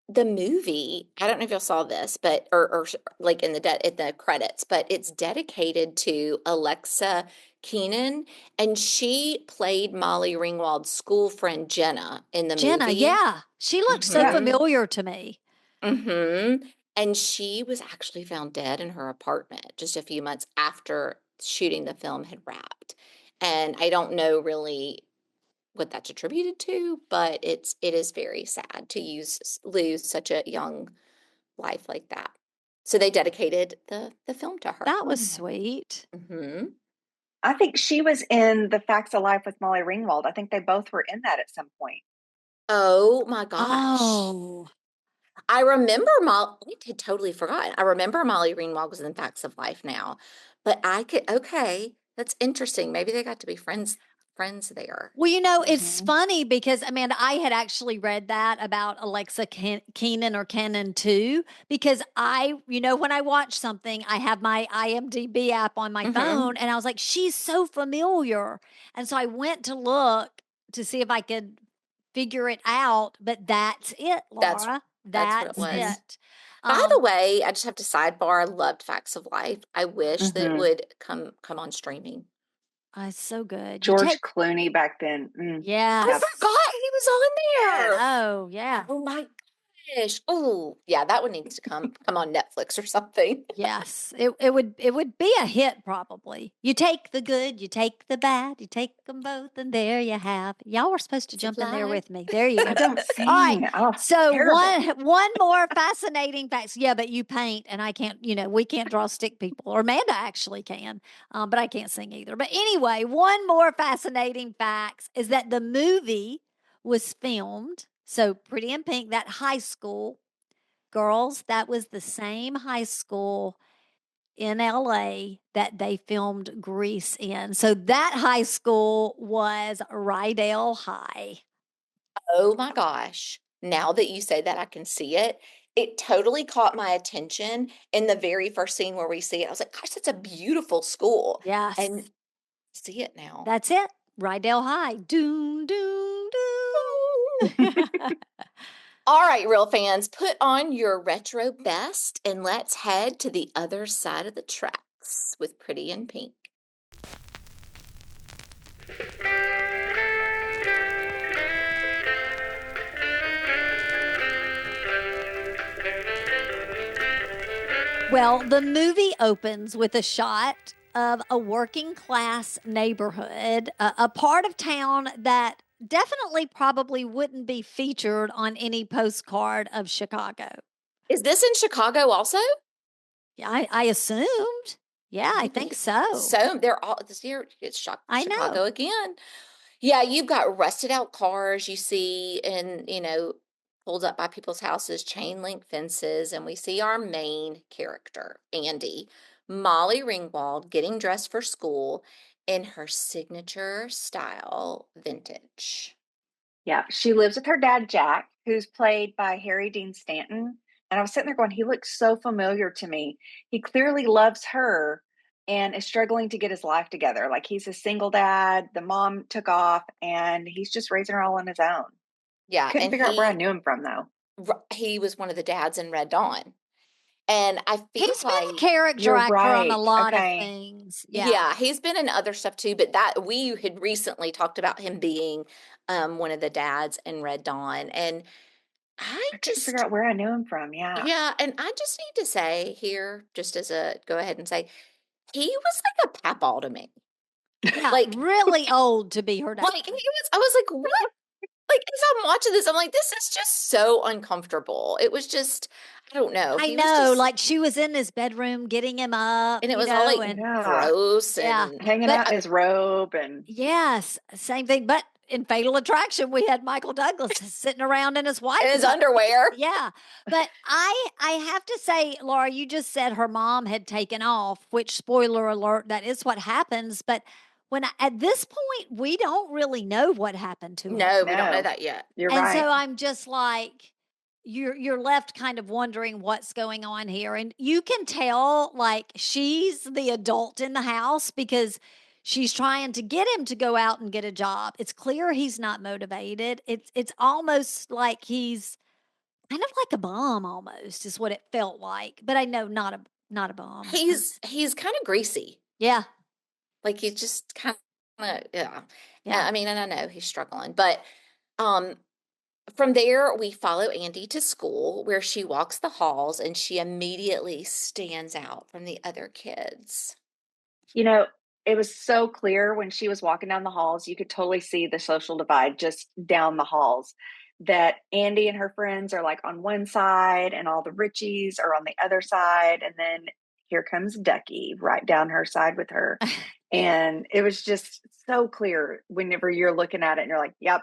the movie, I don't know if y'all saw this, but or like in the credits, but it's dedicated to Alexa Keenan, and she played Molly Ringwald's school friend Jenna in the Jenna, movie. yeah, she looked so yeah. Mm-hmm. familiar to me. Mm-hmm. And she was actually found dead in her apartment just a few months after shooting the film had wrapped. And I don't know really what that's attributed to, but it is very sad to lose such a young life like that. So they dedicated the film to her. That was Oh. sweet. Hmm. I think she was in The Facts of Life with Molly Ringwald. I think they both were in that at some point. Oh my gosh. Oh, I remember Molly, I had totally forgotten. I remember Molly Ringwald was in Facts of Life now, but I could, okay, that's interesting. Maybe they got to be friends there. well, it's Mm-hmm. funny because I had actually read that about Alexa Keenan or Cannon too. Because when I watch something, I have my IMDb app on my Hmm. phone, and I was like, she's so familiar. And so I went to look to see if I could figure it out. But that's it, That's Laura. that's what it That's Mm-hmm. was. it. By the Um, way, I just have to sidebar. I loved Facts of Life. I wish that it Mm-hmm. would come on streaming. it's so good. You take, George Clooney back then. I Yep. yes. forgot he was on there. Yes. Oh, yeah. Oh my gosh. Oh, yeah, that one needs to come on Netflix or something. Yes, it would be a hit probably. You take the good, you take the bad, you take them both, and there you have. Y'all were supposed to It's a jump in there lie. with me. There you I go. don't All right. sing. Oh, So terrible. one more fascinating facts. Yeah, but you paint, and I can't. We can't draw stick people. Or Amanda actually can, but I can't sing either. But anyway, one more fascinating facts is that the movie was filmed. So Pretty in Pink, that high school girls, that was the same high school in LA that they filmed Grease in. So that high school was Rydell High. Oh my gosh. Now that you say that, I can see it. It totally caught my attention in the very first scene where we see it. I was like, gosh, that's a beautiful school. Yes, And see it now. that's it. Rydell High. Doom, doom, doom. All right, real fans, put on your retro best and let's head to the other side of the tracks with Pretty in Pink. Well, the movie opens with a shot of a working class neighborhood, a part of town that definitely probably wouldn't be featured on any postcard of Chicago. Is this in Chicago also? Yeah, I assumed. Yeah, I think so. So they're all this year. It's I know. Chicago again. Yeah, you've got rusted out cars you see and, pulled up by people's houses, chain link fences, and we see our main character, Andie, Molly Ringwald, getting dressed for school in her signature style vintage. Yeah, she lives with her dad, Jack, who's played by Harry Dean Stanton. And I was sitting there going, he looks so familiar to me. He clearly loves her and is struggling to get his life together. Like he's a single dad. The mom took off and he's just raising her all on his own. Yeah, Couldn't and figure out where I knew him from, though. he was one of the dads in Red Dawn. And I feel He's been a like character You're actor on a right. lot of Okay. things. yeah, he's been in other stuff too, but that we had recently talked about him being one of the dads in Red Dawn. And I I couldn't figure just out where I knew him from. Yeah. yeah, and I just need to say here, just as a go ahead and say, he was like a papaw to me. Yeah, Like really old to be her dad. I was like, what? Like as I'm watching this, I'm like, this is just so uncomfortable. It was just, I don't know. I He was know, just, like she was in his bedroom getting him up, and it was all like and Yeah. gross yeah. and Hanging But out in his robe and yes, same thing. But in Fatal Attraction, we had Michael Douglas sitting around in his in wife's his underwear. yeah. But I have to say, Laura, you just said her mom had taken off, which spoiler alert, that is what happens. But at this point, we don't really know what happened to her. No, we don't know no, that yet. you're And right. so I'm just like, you're left kind of wondering what's going on here. And you can tell like she's the adult in the house because she's trying to get him to go out and get a job. It's clear he's not motivated. It's almost like he's kind of like a bum almost is what it felt like. But I know not a bum. He's kind of greasy. Yeah. Like he's just kind of yeah. Yeah. I mean, and I know he's struggling, but um from there we follow Andie to school where she walks the halls and she immediately stands out from the other kids. You know, it was so clear when she was walking down the halls, you could totally see the social divide just down the halls. That Andie and her friends are like on one side, and all the Richies are on the other side. And then here comes Duckie right down her side with her. And it was just so clear whenever you're looking at it and you're like, yep,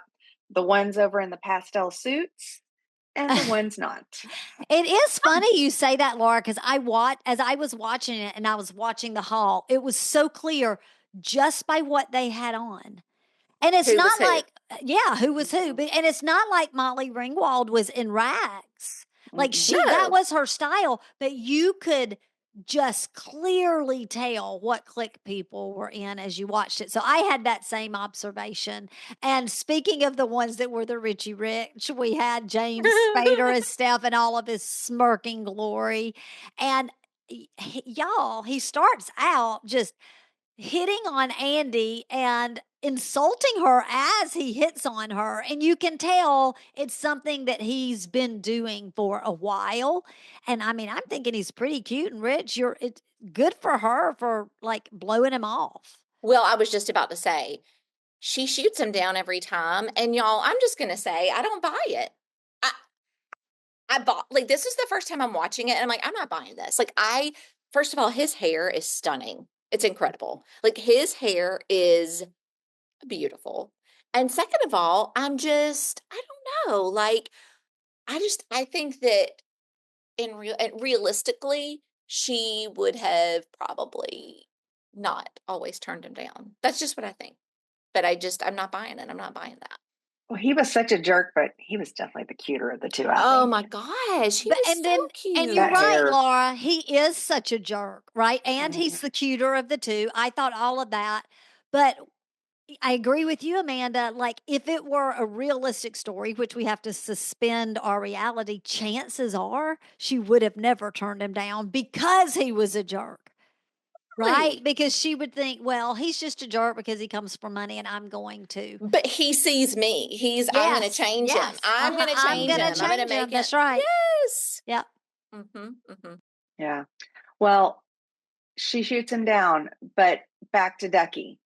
the one's over in the pastel suits and the one's not. It is funny you say that, Laura, because as I was watching it and I was watching the hall, it was so clear just by what they had on. And it's Who was not who? like, yeah, who was who? But and it's not like Molly Ringwald was in rags. Like that No. was her style, but you could just clearly tell what clique people were in as you watched it. So I had that same observation. And speaking of the ones that were the Richie Rich, we had James Spader as Steph in all of his smirking glory. And y'all, he starts out just hitting on Andie and insulting her as he hits on her. And you can tell it's something that he's been doing for a while. And I mean, I'm thinking he's pretty cute and rich. It's good for her for like blowing him off. Well, I was just about to say, she shoots him down every time. And y'all, I'm just going to say, I don't buy it. I bought, like, this is the first time I'm watching it. And I'm like, I'm not buying this. Like, first of all, his hair is stunning. It's incredible. Like, his hair is beautiful. And second of all, I don't know. Like, I think that realistically, she would have probably not always turned him down. That's just what I think. But I'm not buying it. I'm not buying that. Well, he was such a jerk, but he was definitely the cuter of the two, I Oh think. my gosh, he But was and so then cute. and you're That right, hair. Laura. He is such a jerk, right? And he's Mhm. the cuter of the two. I thought all of that. But I agree with you, Amanda. Like, if it were a realistic story, which we have to suspend our reality, chances are she would have never turned him down because he was a jerk. Right? Really? Because she would think, well, he's just a jerk because he comes for money and I'm going to. But he sees me. I'm going to Yes. change him. Yes. I'm going to I'm change going to him. I'm going to change him. make him. That's right. Yes. Yep. Yeah. Well, she shoots him down, but back to Duckie,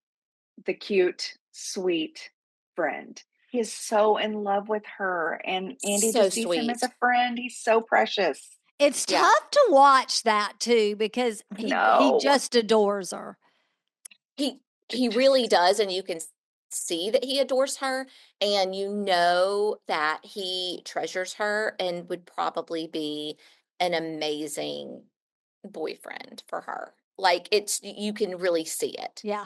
the cute, sweet friend. He is so in love with her, and Andie So just sees him as sweet. a friend. He's so precious. It's Yeah. tough to watch that too because he No. just adores her. He really does, and you can see that he adores her, and you know that he treasures her and would probably be an amazing boyfriend for her. Like, it's you can really see it. Yeah.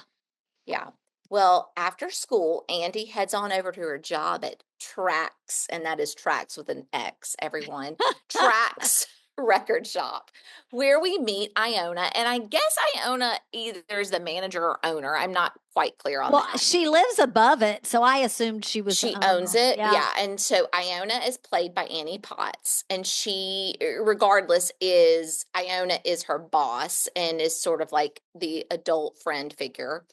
Yeah. Well, after school, Andie heads on over to her job at Trax, and that is Trax with an X, everyone. Trax record shop, where we meet Iona. And I guess Iona either is the manager or owner. I'm not quite clear on Well, that. she lives above it, so I assumed she was the She owner. owns it. Yeah. And so Iona is played by Annie Potts, and she, regardless, is Iona is her boss and is sort of like the adult friend figure.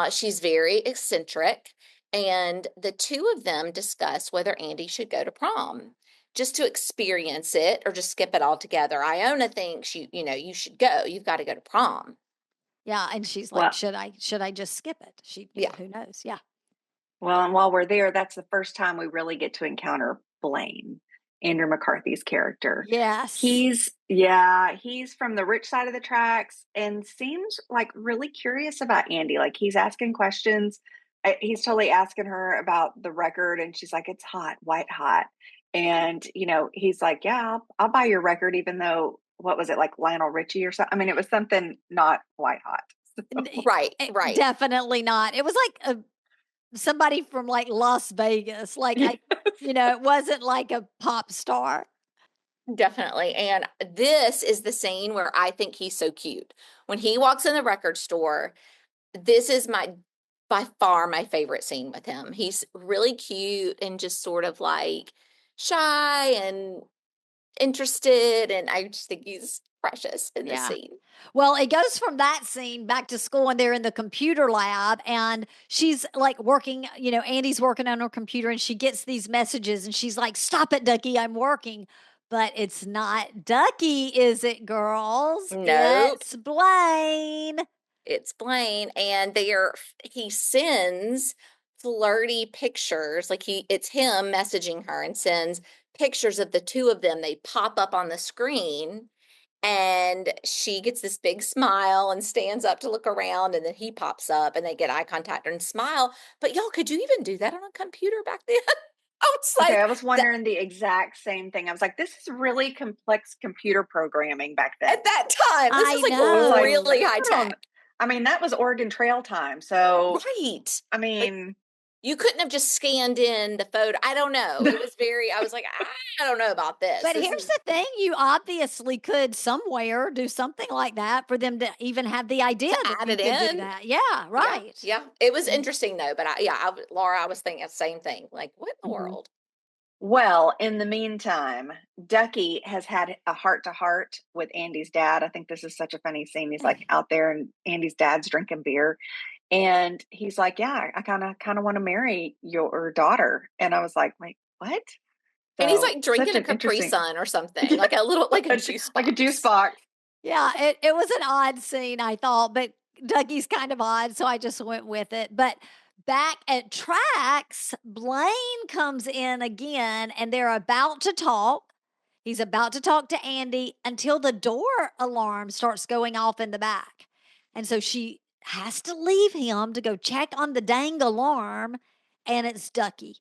She's very eccentric, and the two of them discuss whether Andie should go to prom just to experience it or just skip it altogether. Iona thinks you should go. You've got to go to prom. Yeah, and she's like, Well, should I just skip it? Yeah. Who knows? Yeah. well, and while we're there, that's the first time we really get to encounter Blane, Andrew McCarthy's character. Yes. He's from the rich side of the tracks and seems like really curious about Andie. Like he's asking questions. He's totally asking her about the record, and she's like, "It's hot, white hot." And he's like, "Yeah, I'll buy your record, even though what was it like Lionel Richie or something? I mean, it was something not white hot." Right. Definitely not. It was like somebody from like Las Vegas. Like it wasn't like a pop star. Definitely. And this is the scene where I think he's so cute. When he walks in the record store, this is by far my favorite scene with him. He's really cute and just sort of like shy and interested, and I just think he's precious in this scene. Well, it goes from that scene back to school, and they're in the computer lab, and she's like working, Andie's working on her computer, and she gets these messages, and she's like, "Stop it, Duckie, I'm working." But it's not Duckie, is it, girls? Nope. It's Blane. It's Blane, and he sends flirty pictures. Like it's him messaging her and sends pictures of the two of them. They pop up on the screen, and she gets this big smile and stands up to look around, and then he pops up and they get eye contact and smile. But y'all, could you even do that on a computer back then? I was Okay, like, I was wondering the exact same thing. I was like, this is really complex computer programming back then. at that time, this is like know. really high tech. I mean, that was Oregon Trail time. So, Right. I mean, You couldn't have just scanned in the photo. I don't know. It was I was like, I don't know about this. But here's the thing, you obviously could somewhere do something like that for them to even have the idea that add you it could in. do that. Yeah, right. Yeah. It was interesting though, but Laura, I was thinking the same thing. Like, what in the world? well, in the meantime, Duckie has had a heart to heart with Andie's dad. I think this is such a funny scene. He's like out there, and Andie's dad's drinking beer. And he's like, "Yeah, I kind of want to marry your daughter." And I was like, "Wait, what?" And he's So, like drinking a Capri Sun or something, like a juice box. like a juice box. Yeah, it was an odd scene, I thought, but Duckie's kind of odd, so I just went with it. But back at Trax, Blane comes in again, and they're about to talk. He's about to talk to Andie until the door alarm starts going off in the back. And so she has to leave him to go check on the dang alarm, and it's Duckie.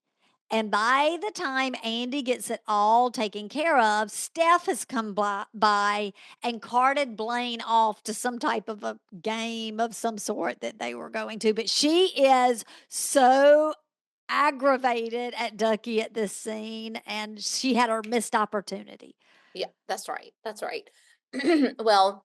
And by the time Andie gets it all taken care of, Steph has come by and carted Blane off to some type of a game of some sort that they were going to. But she is so aggravated at Duckie at this scene, and she had her missed opportunity. Yeah, that's right. That's right. Well,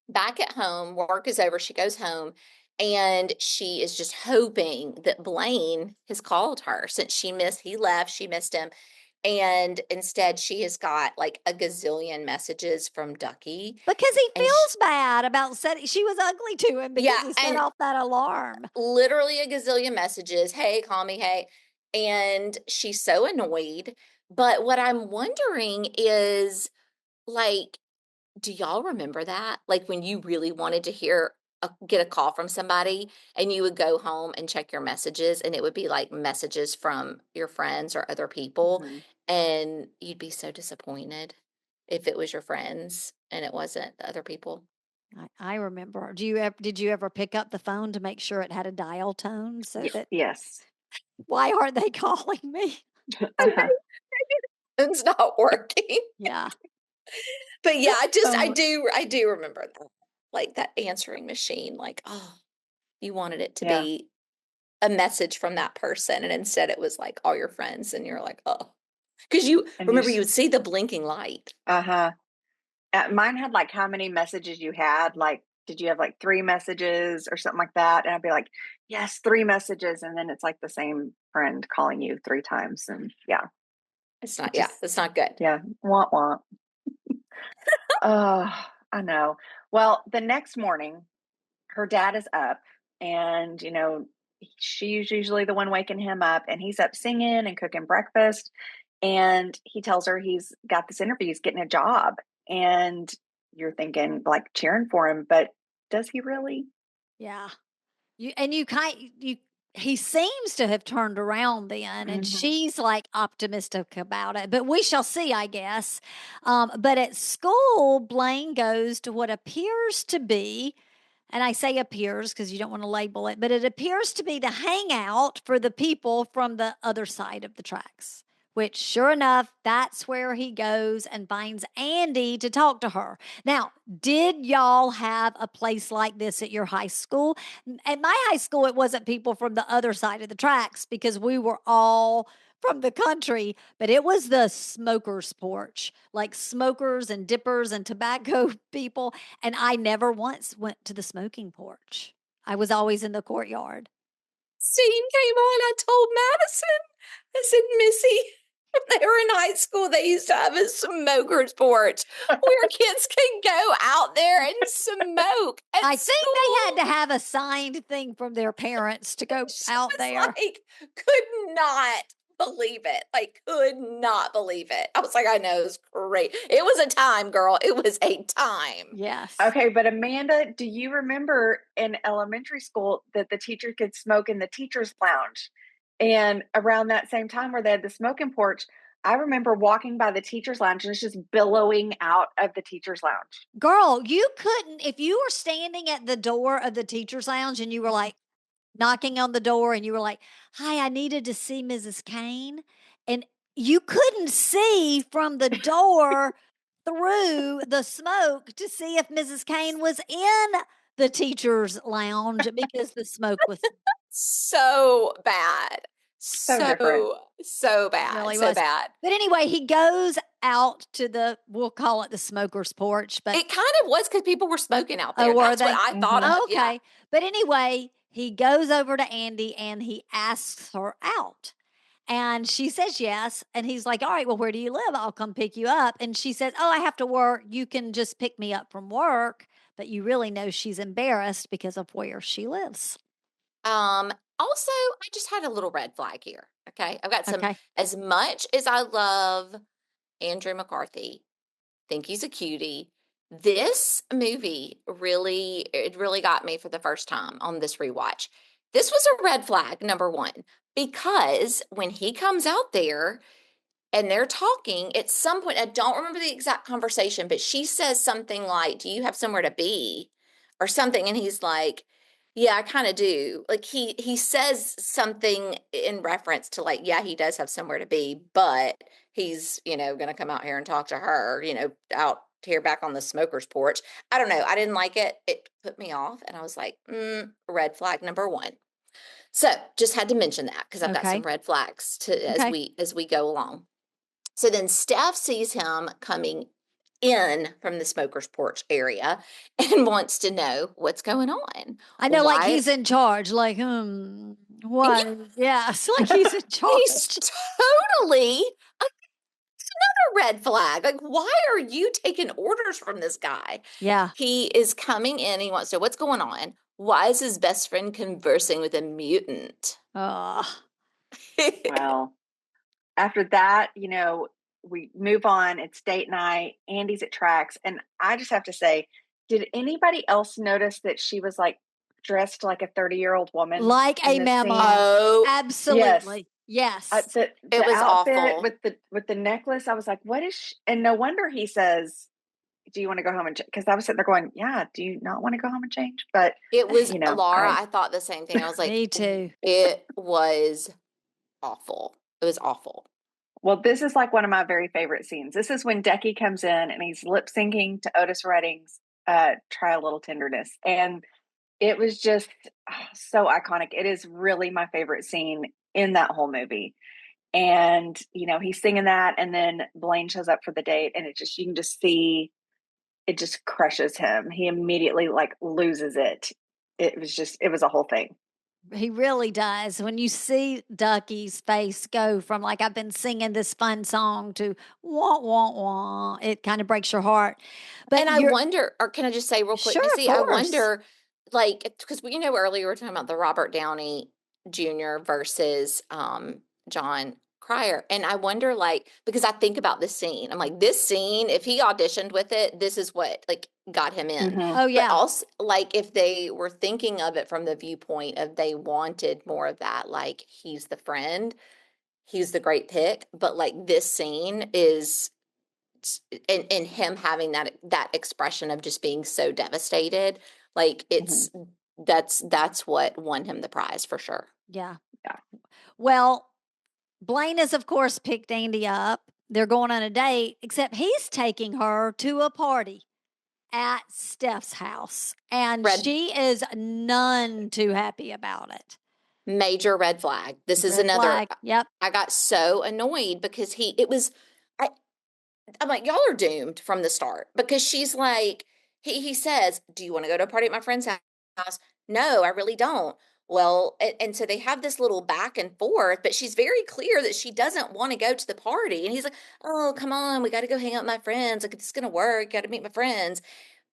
back at home, work is over. She goes home, and she is just hoping that Blane has called her since he left, she missed him. And instead, she has got like a gazillion messages from Duckie. Because he And feels bad about she was ugly to him because he set and off that alarm. literally a gazillion messages. Hey, call me. Hey. And she's so annoyed. But what I'm wondering is, like, do y'all remember that? Like when you really wanted to get a call from somebody, and you would go home and check your messages, and it would be like messages from your friends or other people, and you'd be so disappointed if it was your friends and it wasn't the other people. I remember. Did you ever pick up the phone to make sure it had a dial tone so that Yes. why aren't they calling me? Uh-huh. It's not working. Yeah. But yeah, I Oh, do remember that. Like that answering machine, like, oh, you wanted it to yeah. be a message from that person, and instead it was like all your friends, and you're like, oh, because you And remember you would see the blinking light. uh-huh. Mine had like how many messages you had. Like, did you have like 3 messages or something like that? And I'd be like, yes, 3 messages. And then it's like the same friend calling you 3 times. And yeah, It's it not, yeah, just, that's not good. yeah, want, want. Oh, I know. Well, the next morning, her dad is up and, she's usually the one waking him up and he's up singing and cooking breakfast. And he tells her he's got this interview, he's getting a job. And you're thinking like cheering for him, but does he really? Yeah. You he seems to have turned around then, and Mhm. she's like optimistic about it, but we shall see, I guess. But at school, Blane goes to what appears to be, and I say appears because you don't want to label it, but it appears to be the hangout for the people from the other side of the tracks. Which, sure enough, that's where he goes and finds Andie to talk to her. Now, did y'all have a place like this at your high school? At my high school, it wasn't people from the other side of the tracks because we were all from the country, but it was the smokers' porch, like smokers and dippers and tobacco people. And I never once went to the smoking porch. I was always in the courtyard. Scene came on, I told Madison, I said, Missy, when they were in high school, they used to have a smoker's porch where kids can go out there and smoke at I think they had school. to have a signed thing from their parents to go She out was there. like, could not believe it. Like, could not believe it. I was like, I know, it was great. It was a time, girl. It was a time. Yes. Okay, but Amanda, do you remember in elementary school that the teacher could smoke in the teacher's lounge? And around that same time where they had the smoking porch, I remember walking by the teacher's lounge and it's just billowing out of the teacher's lounge. Girl, you couldn't, if you were standing at the door of the teacher's lounge and you were like knocking on the door and you were like, hi, I needed to see Mrs. Kane. And you couldn't see from the door through the smoke to see if Mrs. Kane was in the teacher's lounge because the smoke was So bad. So different. So bad. really So was. bad. But anyway, he goes out to we'll call it the smoker's porch, but It kind of was because people were smoking out oh, there. were That's what they? I thought Mhm. of. Yeah. Okay. But anyway, he goes over to Andie and he asks her out. And she says yes. And he's like, all right, well, where do you live? I'll come pick you up. And she says, oh, I have to work. You can just pick me up from work. But you really know she's embarrassed because of where she lives. Also, I just had a little red flag here. Okay. I've got some, Okay. as much as I love Andrew McCarthy, think he's a cutie. This movie it really got me for the first time on this rewatch. This was a red flag, number one, because when he comes out there and they're talking at some point, I don't remember the exact conversation, but she says something like, do you have somewhere to be or something? And he's like, yeah, I kind of do. Like he says something in reference to like, yeah, he does have somewhere to be, but he's, going to come out here and talk to her, out here back on the smoker's porch. I don't know. I didn't like it. It put me off. And I was like, red flag number one. So just had to mention that because I've got some Okay. red flags to Okay. as we go along. So then Steph sees him coming in from the smoker's porch area and wants to know what's going on. I know, like Why? he's in charge. Like, Yeah, what? Yes, like he's in he's charge. totally a red flag. Like, why are you taking orders from this guy? Yeah. He is coming in. He wants to know what's going on. Why is his best friend conversing with a mutant? Well, after that, we move on. It's date night. Andie's at tracks. And I just have to say, did anybody else notice that she was like dressed like a 30-year-old woman Like in a this memo. scene? Oh, Yes. Absolutely. Yes. The it was outfit awful. with the necklace, I was like, what is she? And no wonder he says do you want to go home and change? Because I was sitting there going, yeah, do you not want to go home and change? But, It was, you know, Laura, I thought the same thing. I was like, Me too. it was awful. It was awful. well, this is like one of my very favorite scenes. This is when Duckie comes in and he's lip syncing to Otis Redding's Try a Little Tenderness. And it was just so iconic. It is really my favorite scene in that whole movie. And, you know, he's singing that, and then Blane shows up for the date, and you can just see it just crushes him. He immediately like loses it. It was a whole thing. He really does. When you see Duckie's face go from like, I've been singing this fun song to wah, wah, wah, it kind of breaks your heart. But and I wonder, or can I just say real quick, sure, Missy, I wonder, like, because you know earlier we were talking about the Robert Downey Jr. versus Jon Cryer, and I wonder, like, because I think about this scene, I'm like, this scene, if he auditioned with it, this is what like got him in. Mm-hmm. Oh yeah. But also, like, if they were thinking of it from the viewpoint of they wanted more of that, like, he's the friend, he's the great pick, but like this scene is and him having that expression of just being so devastated, like it's that's what won him the prize for sure. Yeah. Yeah. Well, Blane has, of course, picked Andie up. They're going on a date, except he's taking her to a party at Steph's house. And she is none too happy about it. Major red flag. This is Red another. flag. Yep. I got so annoyed because I'm like, y'all are doomed from the start, because she's like, he says, do you want to go to a party at my friend's house? No, I really don't. Well, and so they have this little back and forth, but she's very clear that she doesn't want to go to the party. And he's like, oh, come on, we got to go hang out with my friends. Like, it's going to work. Got to meet my friends.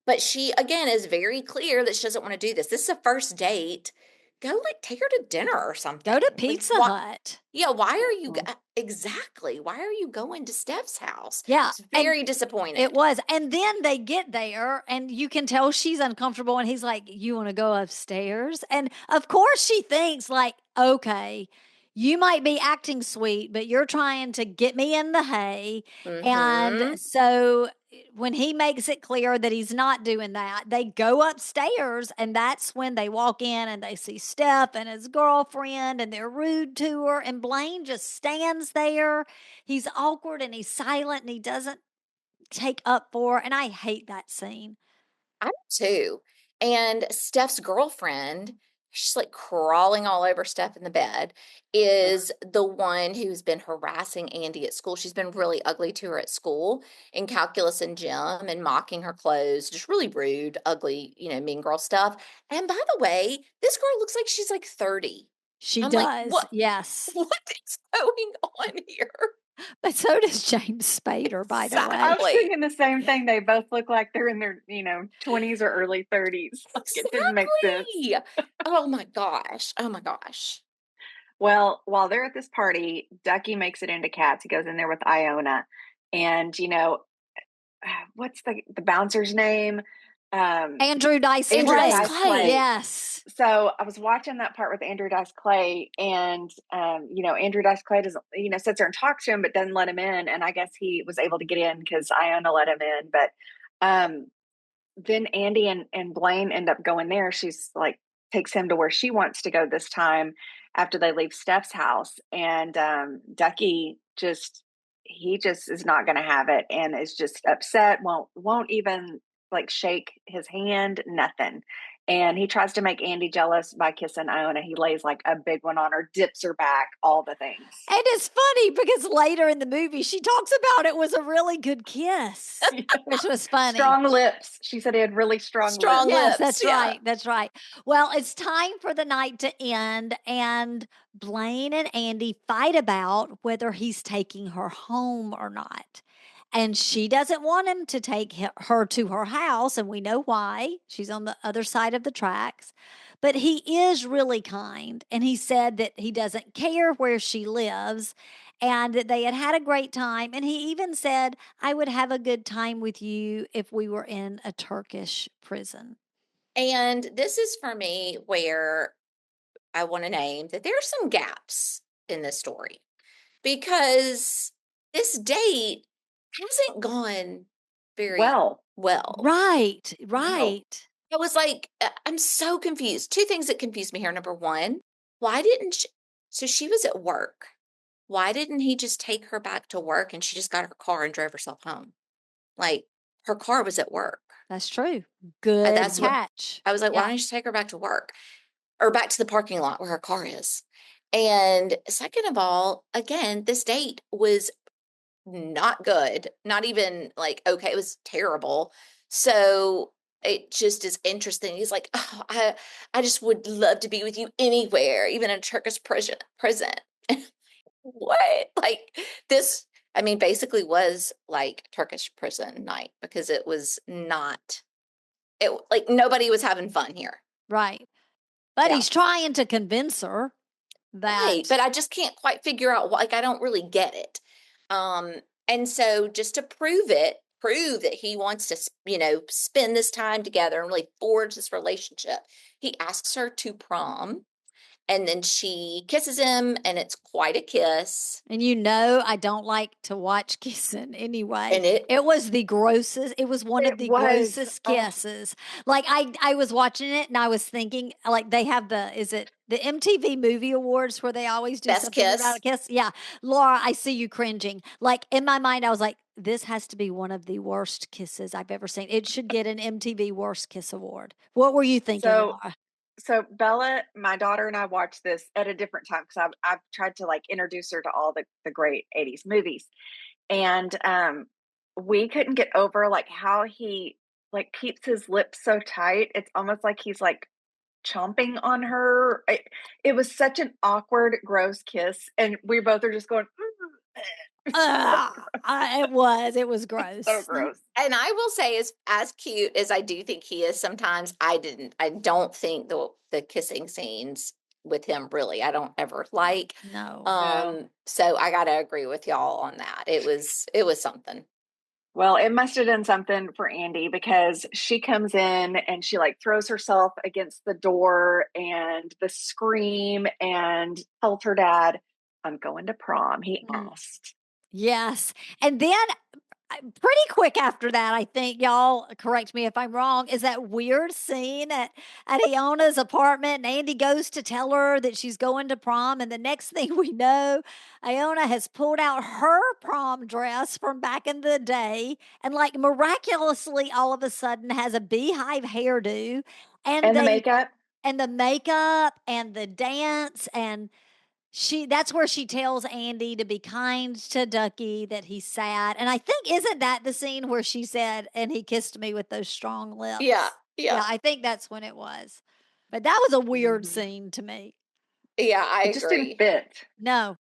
But she, again, is very clear that she doesn't want to do this. This is a first date. Go, like, take her to dinner or something. Go to Like, Pizza Hut. yeah, why are you exactly? Why are you going to Steph's house? Yeah, It's very disappointing. It was. And then they get there and you can tell she's uncomfortable and he's like, "You want to go upstairs?" And of course she thinks like, "Okay, you might be acting sweet, but you're trying to get me in the hay." And so when he makes it clear that he's not doing that, they go upstairs, and that's when they walk in and they see Steph and his girlfriend, and they're rude to her. And Blane just stands there. He's awkward and he's silent and he doesn't take up for, and I hate that scene. I do too. And Steph's girlfriend, she's like crawling all over Steph in the bed, is the one who's been harassing Andie at school. She's been really ugly to her at school in calculus and gym, and mocking her clothes, just really rude, ugly, mean girl stuff. And by the way, this girl looks like she's like 30. She I'm does. like, what? Yes. What is going on here? But so does James Spader, by the way. I was thinking the same thing. They both look like they're in their, 20s or early 30s. Exactly. It didn't make sense. Oh my gosh. Oh my gosh. Well, while they're at this party, Duckie makes it into Cats. He goes in there with Iona. And, what's the bouncer's name? Andrew Dice Andrew Clay. Dice Clay. Yes. So I was watching that part with Andrew Dice Clay, and Andrew Dice Clay doesn't, sits there and talks to him, but doesn't let him in. And I guess he was able to get in because Iona let him in. But then Andie and Blane end up going there. She's like takes him to where she wants to go this time after they leave Steph's house, and Duckie he just is not going to have it, and is just upset. Won't even like shake his hand, nothing. And he tries to make Andie jealous by kissing Iona. He lays like a big one on her, dips her back, all the things. And it's funny because later in the movie, she talks about it was a really good kiss, which was funny. Strong lips. She said he had really strong lips. Yes, that's right. That's right. Well, it's time for the night to end, and Blane and Andie fight about whether he's taking her home or not. And she doesn't want him to take her to her house, and we know why. She's on the other side of the tracks. But he is really kind, and he said that he doesn't care where she lives, and that they had had a great time. And he even said, "I would have a good time with you if we were in a Turkish prison." And this is for me where I want to name that there are some gaps in this story, because this date hasn't gone very well. well. Right, No. right. I was like, I'm so confused. Two things that confused me here. Number one, why didn't she, so she was at work. Why didn't he just take her back to work and she just got her car and drove herself home? Like, her car was at work. That's true. Good That's what catch. I was like, why Yeah. don't you just take her back to work or back to the parking lot where her car is? And second of all, again, this date was not good, not even like okay, it was terrible. So it just is interesting. He's like, oh, I just would love to be with you anywhere, even in a Turkish prison. What? Like this, I mean, basically was like Turkish prison night because it was not it like nobody was having fun here. Right. But Yeah. he's trying to convince her Right, that but I just can't quite figure out like I don't really get it. And so just to prove that he wants to, spend this time together and really forge this relationship, he asks her to prom, and then she kisses him, and it's quite a kiss. and I don't like to watch kissing anyway. And it It was the grossest. It was one of It the was. grossest Oh, kisses. Like I was watching it and I was thinking like they have is it the MTV Movie Awards where they always do best something about a kiss. kiss? Yeah. Laura, I see you cringing. Like in my mind I was like this has to be one of the worst kisses I've ever seen. It should get an MTV Worst Kiss Award. What were you thinking, so Laura? so Bella, my daughter, and I watched this at a different time because I've tried to like introduce her to all the great 80s movies. And we couldn't get over like how he like keeps his lips so tight. It's almost like he's like chomping on her. It was such an awkward, gross kiss. And we both are just going, It was so gross. gross. And I will say, as cute as I do think he is, sometimes I don't think the kissing scenes with him really, I don't ever like. No. No. So I gotta agree with y'all on that. It was something. Well, it must have done something for Andie because she comes in and she like throws herself against the door and the scream and tells her dad, I'm going to prom. He Mm. asked. Yes. And then pretty quick after that, I think, y'all correct me if I'm wrong, is that weird scene at Iona's apartment. And Andie goes to tell her that she's going to prom. And the next thing we know, Iona has pulled out her prom dress from back in the day and, like, miraculously, all of a sudden has a beehive hairdo. And And the they, makeup. and the makeup and the dance and that's where she tells Andie to be kind to Duckie, that he's sad. And I think, isn't that the scene where she said, and he kissed me with those strong lips? Yeah, yeah, Yeah, I think that's when it was. But that was a weird Mhm. scene to me. yeah. I It just didn't agree. fit. No.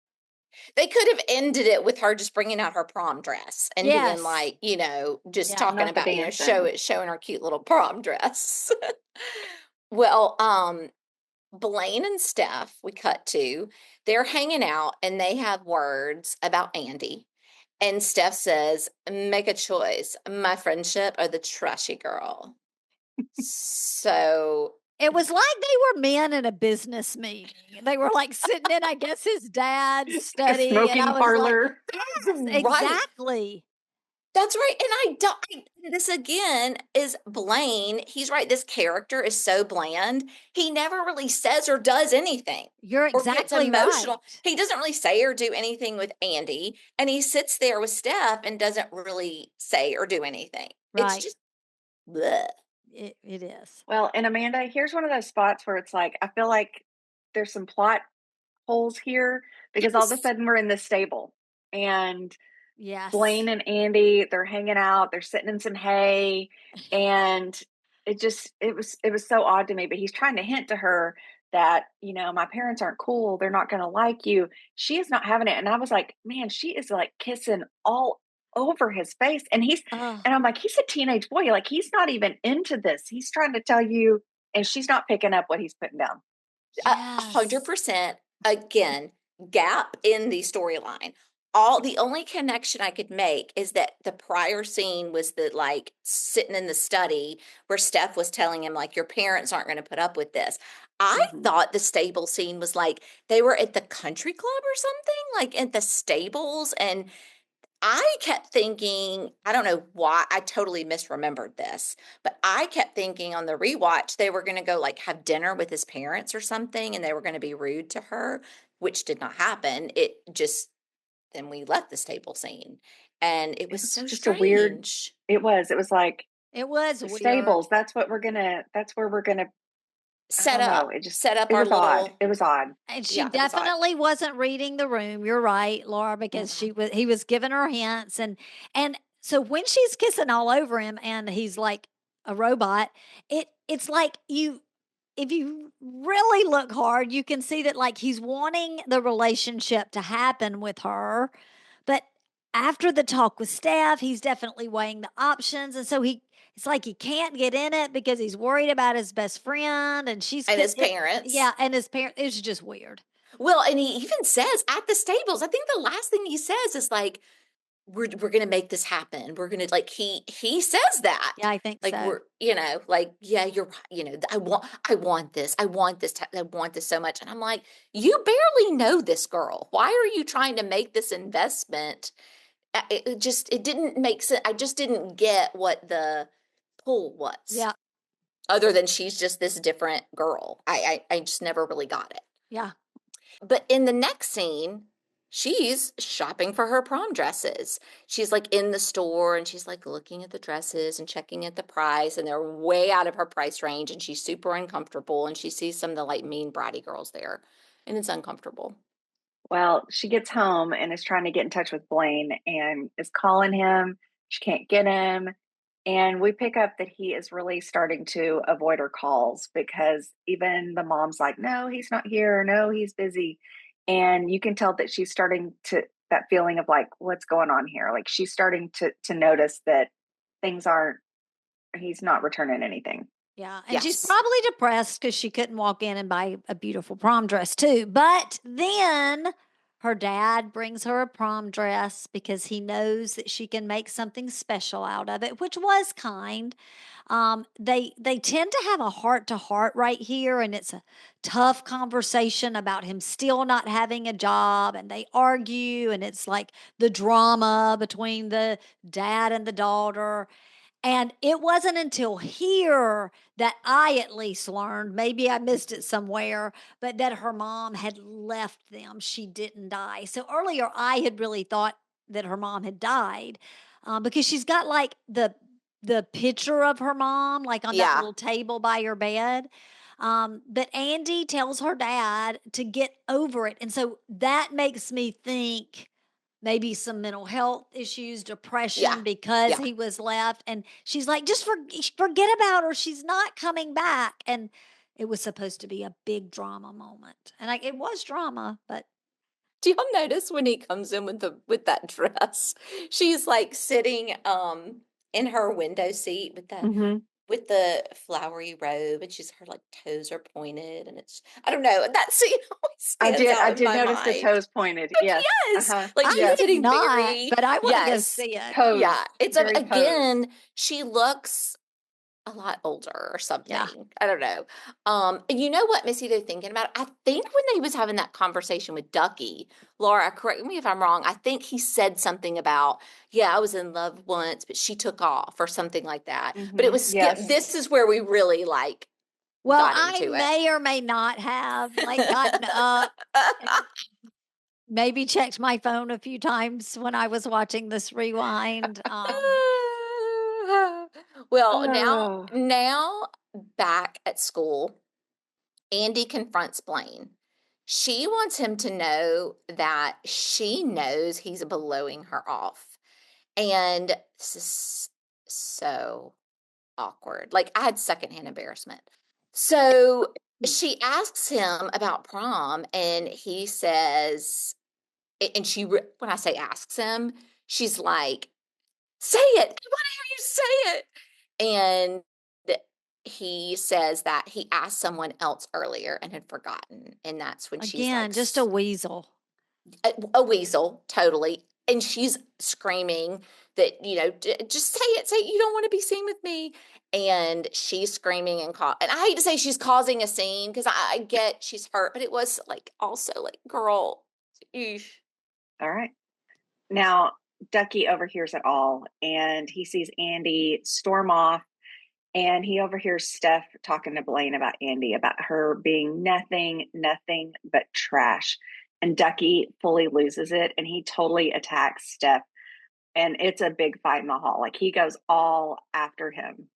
They could have ended it with her just bringing out her prom dress and being Yes. like, just Yeah. talking Not the about, dancing. showing her cute little prom dress. Well, Blane and Steph, we cut to, they're hanging out and they have words about Andie. And Steph says, make a choice, my friendship or the trashy girl. So, It was like they were men in a business meeting. They were like sitting in, I guess, his dad's A study. And smoking I was like, parlor. yes, right. exactly. That's right. And this again is Blane. He's right. This character is so bland. He never really says or does anything You're or gets exactly emotional. right. He doesn't really say or do anything with Andie. And he sits there with Steph and doesn't really say or do anything. It's Right. just, bleh. It is. Well, and Amanda, here's one of those spots where it's like, I feel like there's some plot holes here because all of a Yes. sudden we're in the stable and Yes. Blane and Andie, they're hanging out, they're sitting in some hay, and it was so odd to me. But he's trying to hint to her that, my parents aren't cool, they're not gonna like you. She is not having it. And I was like, man, she is like kissing all over his face. Oh, And I'm like, he's a teenage boy. Like he's not even into this. He's trying to tell you, and she's not picking up what he's putting down. yes. 100% again, gap in the storyline. The only connection I could make is that the prior scene was the like sitting in the study where Steph was telling him like your parents aren't going to put up with this. I Mhm. thought the stable scene was like they were at the country club or something, like at the stables, and I kept thinking, I don't know why, I totally misremembered this, but I kept thinking on the rewatch they were going to go like have dinner with his parents or something and they were going to be rude to her, which did not happen. It just, then we left this table scene and it It was was so just a weird, strange. it was like It was the weird. stables. That's where we're gonna, I Set don't know. up, It just, set up it our was odd. little, It was odd. And she yeah, it was odd. definitely wasn't reading the room. You're right, Laura, because Mm-mm. he was giving her hints, and so when she's kissing all over him and he's like a robot, it's like you, if you really look hard, you can see that like he's wanting the relationship to happen with her. But after the talk with Steph, he's definitely weighing the options. And so it's like he can't get in it because he's worried about his best friend and And his parents. yeah, and his parents. It's just weird. Well, and he even says at the stables, I think the last thing he says is like, we're gonna make this happen. We're gonna like he says that. Yeah, I think Like so. we're, like, yeah, you're right. I want this. I want this. I want this so much. And I'm like, you barely know this girl. Why are you trying to make this investment? It didn't make sense. I just didn't get what the pull was. Yeah, Other than she's just this different girl. I just never really got it. yeah. But in the next scene, she's shopping for her prom dresses. She's like in the store and she's like looking at the dresses and checking at the price, and they're way out of her price range. And she's super uncomfortable. And she sees some of the like mean bratty girls there, and it's uncomfortable. Well, she gets home and is trying to get in touch with Blane and is calling him. She can't get him. And we pick up that he is really starting to avoid her calls because even the mom's like, no, he's not here. No, he's busy. And you can tell that she's starting to, that feeling of like, what's going on here? Like she's starting to notice that things aren't, he's not returning anything. Yeah, and she's Yes. probably depressed because she couldn't walk in and buy a beautiful prom dress too. But then her dad brings her a prom dress because he knows that she can make something special out of it, which was kind. They tend to have a heart to heart right here, and it's a tough conversation about him still not having a job, and they argue, and it's like the drama between the dad and the daughter. And it wasn't until here that I at least learned, maybe I missed it somewhere, but that her mom had left them. She didn't die. So earlier, I had really thought that her mom had died because she's got like the picture of her mom, like on that Yeah. little table by her bed. But Andie tells her dad to get over it. And so that makes me think maybe some mental health issues, Yeah. depression because Yeah. he was left. And she's like, just forget about her. She's not coming back. And it was supposed to be a big drama moment. And like, it was drama, but Do y'all notice when he comes in with that dress? She's like sitting in her window seat Mm-hmm. with the flowery robe, and her like toes are pointed, and it's, I don't know, that scene always stands I out in did my notice the mind. toes pointed. Like, Yes. yes, Uh-huh. like I she's Yes. did getting not, very, but I want to go yes, see it. yeah. Posed. It's Very posed. again, she looks a lot older or Yeah. something. I don't know. And you know what, Missy, they're thinking about? I think when they was having that conversation with Duckie, Laura, correct me if I'm wrong, I think he said something about, yeah, I was in love once, but she took off or something like that. But it Mm-hmm. was Yes. this is where we really like Well, got I into it. may or may not have like gotten up and maybe checked my phone a few times when I was watching this rewind. Well, Oh. now back at school, Andie confronts Blane. She wants him to know that she knows he's blowing her off. And this is so awkward. Like, I had secondhand embarrassment. So she asks him about prom, and he says, and when I say asks him, she's like, say it. I want to hear you say it. And he says that he asked someone else earlier and had forgotten. And that's when she's like, Again, just a weasel. a weasel, totally. And she's screaming that, just say it, you don't want to be seen with me. And she's screaming and I hate to say she's causing a scene because I get she's hurt, but it was like also like, girl, eesh. All right. Now, Duckie overhears it all, and he sees Andie storm off, and he overhears Steph talking to Blane about Andie, about her being nothing but trash. And Duckie fully loses it, and he totally attacks Steph. And it's a big fight in the hall. Like, he goes all after him.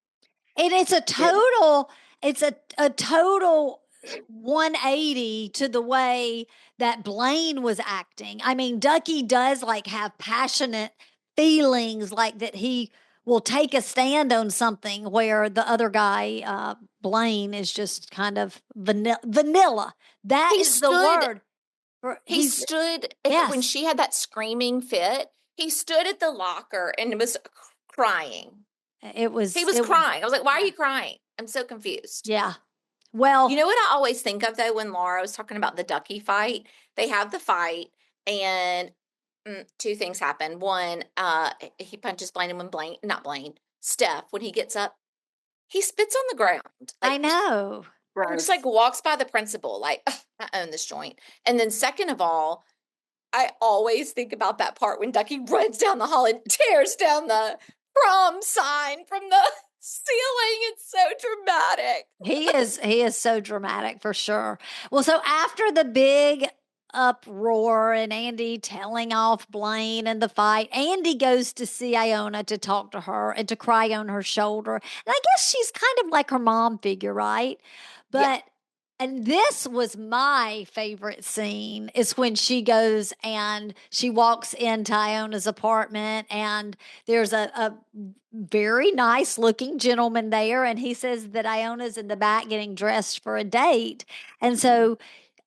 And it's a total, it's a total 180 to the way that Blane was acting. I mean, Duckie does like have passionate feelings, like that he will take a stand on something, where the other guy, Blane, is just kind of vanilla. That He is the stood- word. He stood, when Yes. she had that screaming fit, he stood at the locker and was crying. He was crying. I was like, why are you crying? I'm so confused. Yeah. Well, You know what I always think of, though, when Laura was talking about the Duckie fight? They have the fight, and two things happen. One, he punches Blane, and when Steph, when he gets up, he spits on the ground. I know. Or just like walks by the principal, like, I own this joint. And then second of all, I always think about that part when Duckie runs down the hall and tears down the prom sign from the ceiling. It's so dramatic. He is so dramatic, for sure. Well, so after the big uproar and Andie telling off Blane and the fight, Andie goes to see Iona to talk to her and to cry on her shoulder. And I guess she's kind of like her mom figure, right? But and this was my favorite scene, is when she goes and she walks into Iona's apartment, and there's a very nice looking gentleman there, and he says that Iona's in the back getting dressed for a date. And so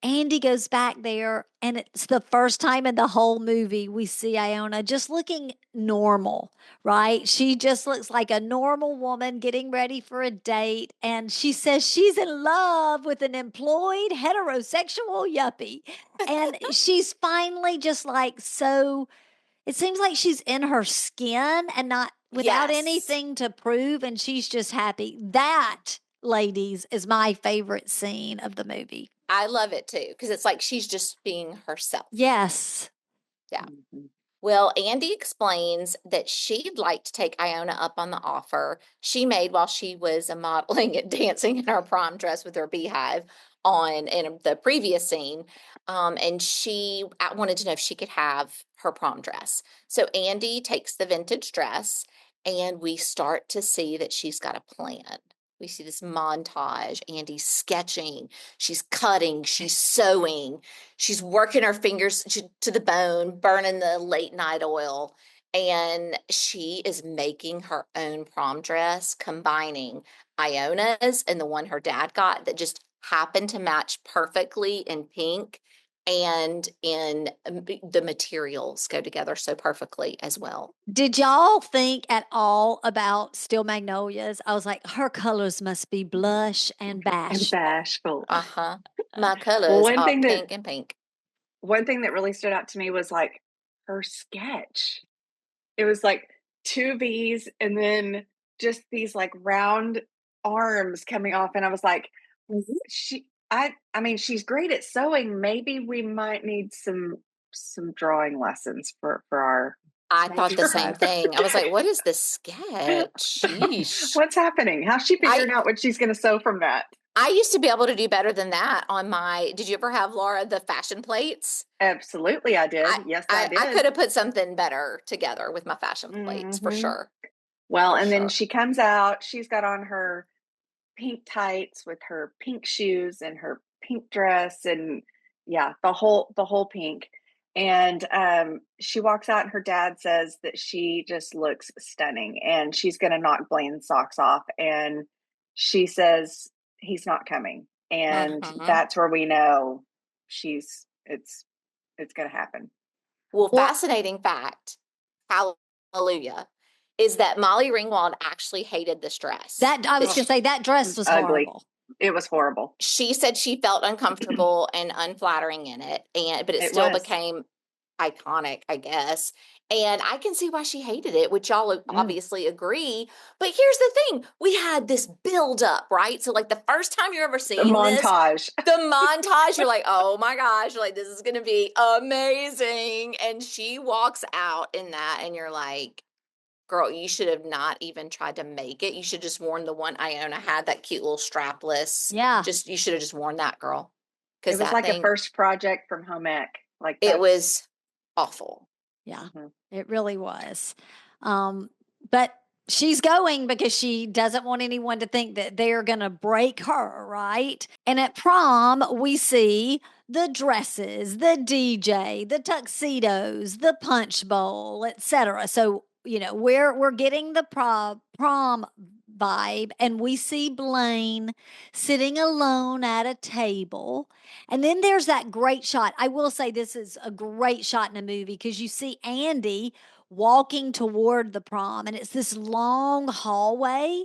Andie goes back there, and it's the first time in the whole movie we see Iona just looking normal, right? She just looks like a normal woman getting ready for a date. And she says she's in love with an employed heterosexual yuppie. And she's finally just like, so it seems like she's in her skin and not without anything to prove. And she's just happy. That, ladies, is my favorite scene of the movie. I love it too, because it's like she's just being herself. Yes. Yeah. Well, Andie explains that she'd like to take Iona up on the offer she made while she was modeling and dancing in her prom dress with her beehive in the previous scene. And she wanted to know if she could have her prom dress. So Andie takes the vintage dress, and we start to see that she's got a plan. We see this montage. Andie's sketching, she's cutting, she's sewing, she's working her fingers to the bone, burning the late night oil. And she is making her own prom dress, combining Iona's and the one her dad got that just happened to match perfectly in pink. And in the materials go together so perfectly as well. Did y'all think at all about Steel Magnolias? I was like, her colors must be blush and bashful. And bashful. Uh-huh. My colors are pink and pink. One thing that really stood out to me was like her sketch. It was like two V's and then just these like round arms coming off. And I was like, I mean, she's great at sewing. Maybe we might need some drawing lessons for our. I thought the same thing. I was like, what is this sketch? Sheesh. What's happening? How's she figuring out what she's going to sew from that? I used to be able to do better than that on did you ever have, Laura, the fashion plates? Absolutely, I did. Yes, I did. I could have put something better together with my fashion plates, for sure. Well, and then she comes out, she's got on her pink tights with her pink shoes and her pink dress, and the whole pink. And she walks out, and her dad says that she just looks stunning, and she's going to knock Blane's socks off. And she says he's not coming, and that's where we know it's going to happen. Well, fascinating fact, hallelujah, is that Molly Ringwald actually hated this dress. I was going to say that dress was ugly. Horrible. It was horrible. She said she felt uncomfortable and unflattering in it, but it still became iconic, I guess. And I can see why she hated it, which y'all obviously agree. But here's the thing. We had this build up, right? So like the first time you're ever The seeing this, montage. the montage, you're like, oh my gosh, like this is going to be amazing. And she walks out in that and you're like, girl, you should have not even tried to make it. You should just worn the one Iona had, that cute little strapless. Yeah. Just, you should have just worn that, girl. It was Because that like thing, a first project from home ec. Like it was awful. Yeah, Mhm. it really was. But she's going because she doesn't want anyone to think that they're going to break her, right? And at prom, we see the dresses, the DJ, the tuxedos, the punch bowl, etc. So, you know, we're getting the prom vibe, and we see Blane sitting alone at a table. And then there's that great shot. I will say this is a great shot in a movie because you see Andie walking toward the prom, and it's this long hallway,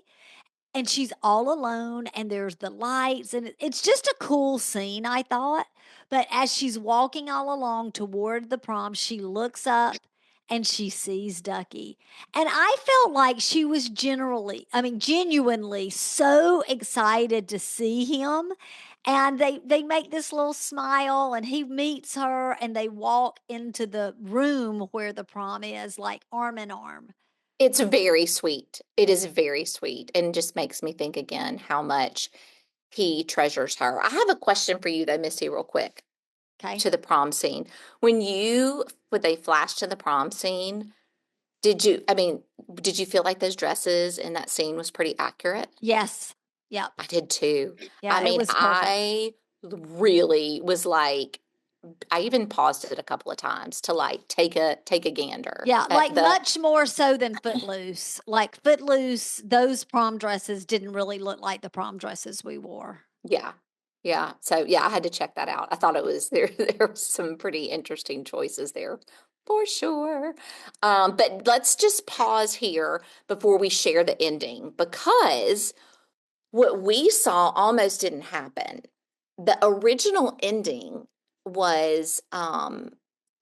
and she's all alone, and there's the lights, and it's just a cool scene, I thought. But as she's walking all along toward the prom, she looks up and she sees Duckie. And I felt like she was genuinely so excited to see him. And they make this little smile, and he meets her, and they walk into the room where the prom is, like arm in arm. It's very sweet. It is very sweet and just makes me think again how much he treasures her. I have a question for you though, Missy, real quick, Okay. to the prom scene. When they flash to the prom scene, did you feel like those dresses in that scene was pretty accurate? Yes. Yep. I did too. Yeah, it was perfect. I really was like, I even paused it a couple of times to like take a gander Yeah, at like the much more so than Footloose. Like Footloose, those prom dresses didn't really look like the prom dresses we wore. yeah. Yeah. So yeah, I had to check that out. I thought it was there were some pretty interesting choices there for sure. But let's just pause here before we share the ending because what we saw almost didn't happen. The original ending was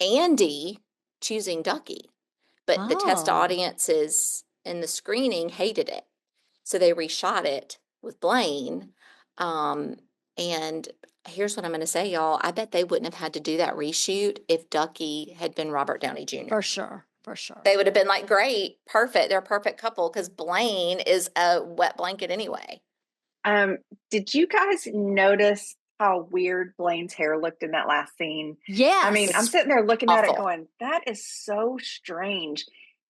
Andie choosing Duckie, but the test Oh, audiences in the screening hated it. So they reshot it with Blane. Um, and here's what I'm going to say, y'all. I bet they wouldn't have had to do that reshoot if Duckie had been Robert Downey Jr. for sure. For sure. They would have been like, great, perfect. They're a perfect couple because Blane is a wet blanket anyway. Did you guys notice how weird Blaine's hair looked in that last scene? I mean, I'm Yes. sitting there looking at it Awful. going, that is so strange.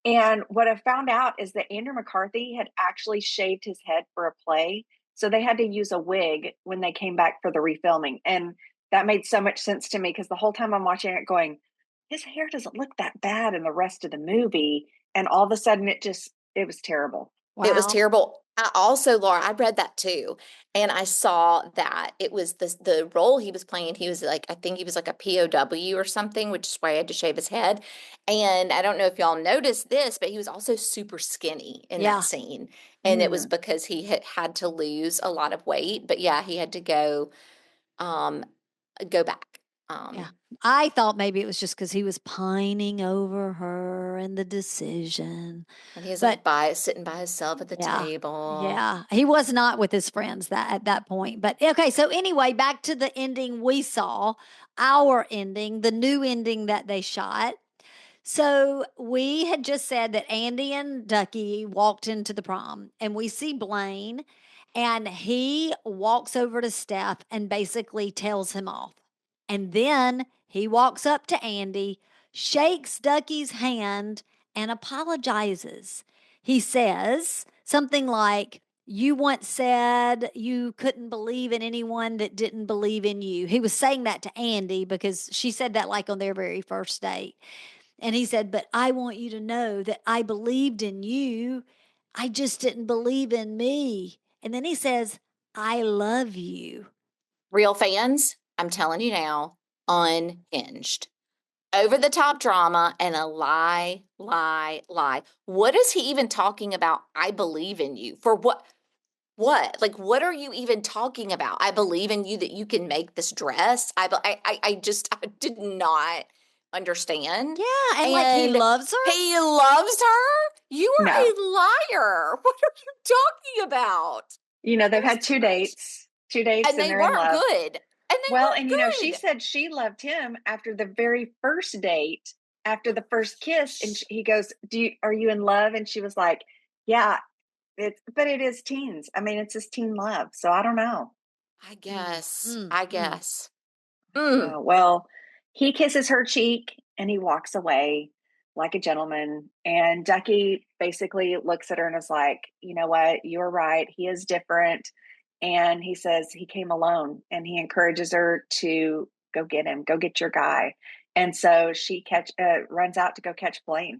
And what I found out is that Andrew McCarthy had actually shaved his head for a play. So they had to use a wig when they came back for the refilming. And that made so much sense to me because the whole time I'm watching it going, his hair doesn't look that bad in the rest of the movie. And all of a sudden it was terrible. It was Wow. terrible. I also, Laura, I read that too. And I saw that it was the role he was playing. He was like, I think he was like a POW or something, which is why he had to shave his head. And I don't know if y'all noticed this, but he was also super skinny in Yeah. that scene. And it was because he had to lose a lot of weight. But yeah, he had to go back. Yeah. I thought maybe it was just because he was pining over her and the decision. And he was But like sitting by himself at the yeah, table. yeah, he was not with his friends at that point. But okay, so anyway, back to the ending we saw, our ending, the new ending that they shot. So we had just said that Andie and Duckie walked into the prom, and we see Blane, and he walks over to Steph and basically tells him off. And then he walks up to Andie, shakes Duckie's hand, and apologizes. He says something like, you once said you couldn't believe in anyone that didn't believe in you. He was saying that to Andie because she said that like on their very first date. And he said, but I want you to know that I believed in you. I just didn't believe in me. And then he says, I love you. Real fans, I'm telling you now, unhinged. Over the top drama and a lie, lie, lie. What is he even talking about? I believe in you. For what? What? Like, what are you even talking about? I believe in you that you can make this dress. I just I did not understand. Yeah, and like he loves her. He loves her? You are No. a liar. What are you talking about? They've had two dates, And and they they're in weren't love. good. And they Well, weren't and she good. said she loved him after the very first date, after the first kiss, and he goes, are you in love? And she was like, yeah, but it is teens. I mean, it's his teen love. So I don't know. I guess. Mm, I mm. guess. Well, he kisses her cheek and he walks away like a gentleman. And Duckie basically looks at her and is like, you know what? You're right. He is different. And he says he came alone, and he encourages her to go get him, go get your guy. And so she runs out to go catch Blane.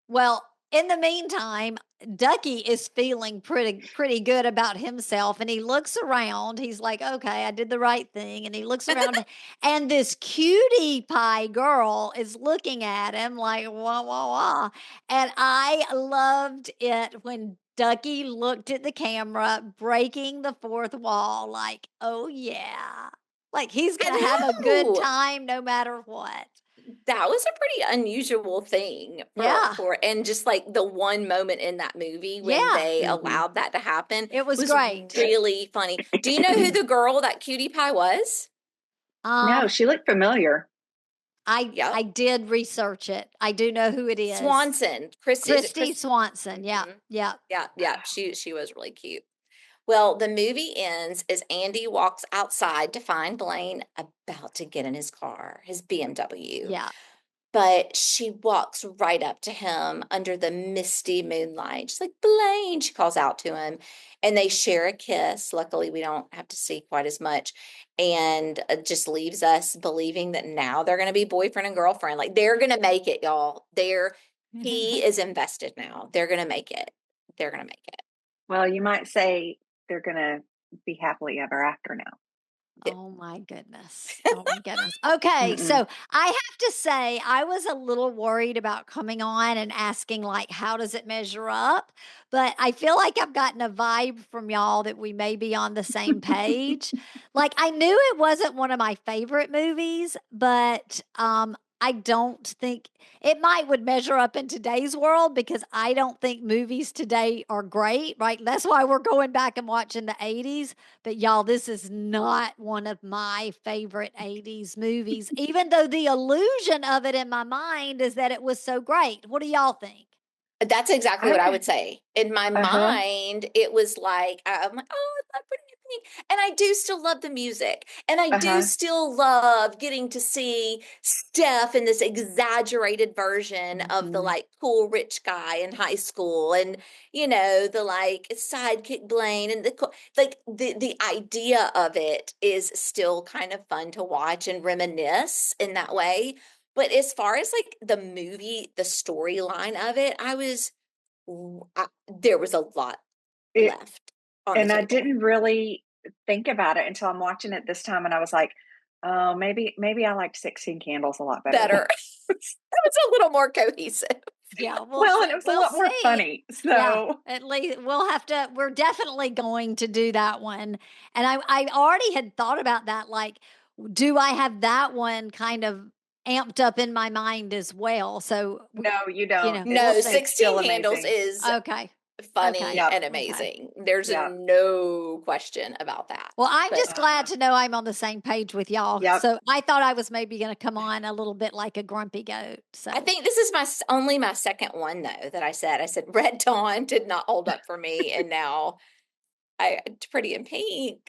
Well, in the meantime, Duckie is feeling pretty good about himself, and he looks around. He's like, "Okay, I did the right thing." And he looks around, and this cutie pie girl is looking at him like, "Wah wah wah!" And I loved it when Duckie looked at the camera, breaking the fourth wall, like, "Oh yeah." Like he's I gonna have a good know. time no matter what. That was a pretty unusual thing Yeah. and just like the one moment in that movie when Yeah. they allowed that to happen It was great. really funny. Do you know who the girl, that cutie pie, was? No, she looked familiar. Yep. I did research it. I do know who it is. Swanson. Christy Swanson. Yeah. Mhm. Yeah. Yeah. She was really cute. Well, the movie ends as Andie walks outside to find Blane about to get in his car, his BMW. Yeah. But she walks right up to him under the misty moonlight. She's like, Blane, she calls out to him, and they share a kiss. Luckily, we don't have to see quite as much, and just leaves us believing that now they're going to be boyfriend and girlfriend. Like, they're going to make it, y'all. He is invested now. They're going to make it. They're going to make it. Well, you might say they're going to be happily ever after now. Oh my goodness. Oh my goodness. Okay, so I have to say I was a little worried about coming on and asking like how does it measure up? But I feel like I've gotten a vibe from y'all that we may be on the same page. Like I knew it wasn't one of my favorite movies, but I don't think it would measure up in today's world because I don't think movies today are great, right? That's why we're going back and watching the 80s. But y'all, this is not one of my favorite 80s movies, even though the illusion of it in my mind is that it was so great. What do y'all think? That's exactly what I would say. In my mind, it was like, I'm like, oh, I love Pretty in Pink. And I do still love the music. And I do still love getting to see Steph in this exaggerated version of the like cool rich guy in high school. And, the like sidekick Blane and the idea of it is still kind of fun to watch and reminisce in that way. But as far as like the movie, the storyline of it, there was a lot left on the And I table. didn't really think about it until I'm watching it this time, and I was like, oh, maybe I liked 16 Candles a lot better. It was a little more cohesive. Yeah, well, and it was a lot more funny. So yeah, at least we're definitely going to do that one. And I already had thought about that. Like, do I have that one kind of amped up in my mind as well? So no, you don't. No, It's 16 Candles amazing. is okay. Funny and amazing. There's no question about that. Well, I'm just glad to know I'm on the same page with y'all. Yep. So I thought I was maybe going to come on a little bit like a grumpy goat. So I think this is only my second one though that I said Red Dawn did not hold up for me, and now Pretty in Pink.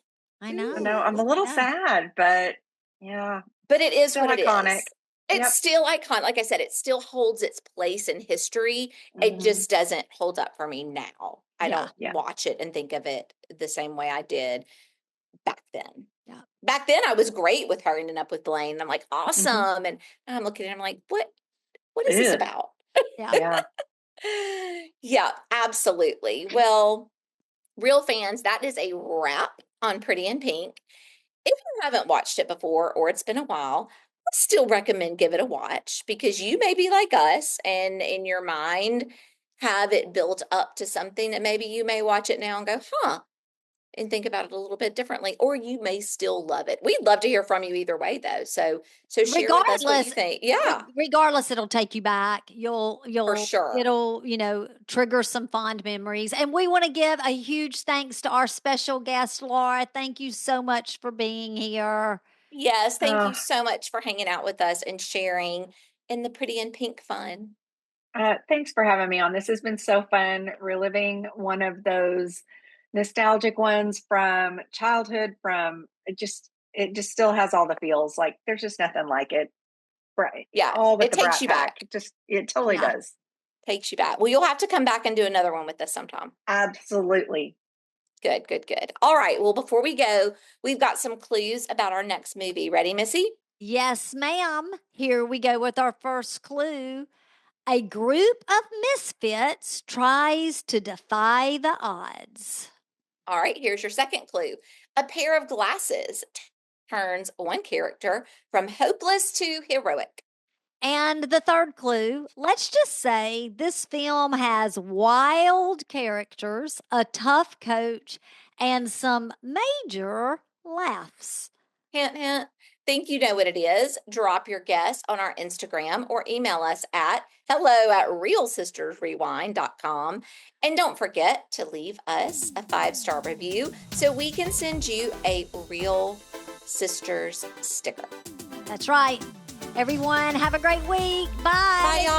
I know. I'm a little sad, but yeah. But it is still what iconic. it is. It's still iconic. Like I said, it still holds its place in history. It just doesn't hold up for me now. I don't watch it and think of it the same way I did back then. Yeah. Back then I was great with her ending up with Blane. I'm like, awesome. And I'm looking at him like, what is this about? Yeah. Yeah, absolutely. Well, real fans, that is a wrap on Pretty in Pink. If you haven't watched it before or it's been a while, I still recommend give it a watch because you may be like us and in your mind have it built up to something that maybe you may watch it now and go, and think about it a little bit differently, or you may still love it. We'd love to hear from you either way, though. So share with us what you think. Yeah, regardless, it'll take you back. for sure. It'll, trigger some fond memories. And we want to give a huge thanks to our special guest, Laura. Thank you so much for being here. Yes, thank you so much for hanging out with us and sharing in the Pretty in Pink fun. Thanks for having me on. This has been so fun, reliving one of those nostalgic ones from childhood. It just still has all the feels. Like there's just nothing like it. Right? Yeah, all with it the takes Brat you Pack. back. It totally does. Takes you back. Well, you'll have to come back and do another one with us sometime. Absolutely. Good, good, good. All right. Well, before we go, we've got some clues about our next movie. Ready, Missy? Yes, ma'am. Here we go with our first clue. A group of misfits tries to defy the odds. All right. Here's your second clue. A pair of glasses turns one character from hopeless to heroic. And the third clue, let's just say this film has wild characters, a tough coach, and some major laughs. Hint, hint. Think you know what it is. Drop your guess on our Instagram or email us at hello@realsistersrewind.com. And don't forget to leave us a 5-star review so we can send you a Real Sisters sticker. That's right. Everyone, have a great week. Bye. Bye, y'all.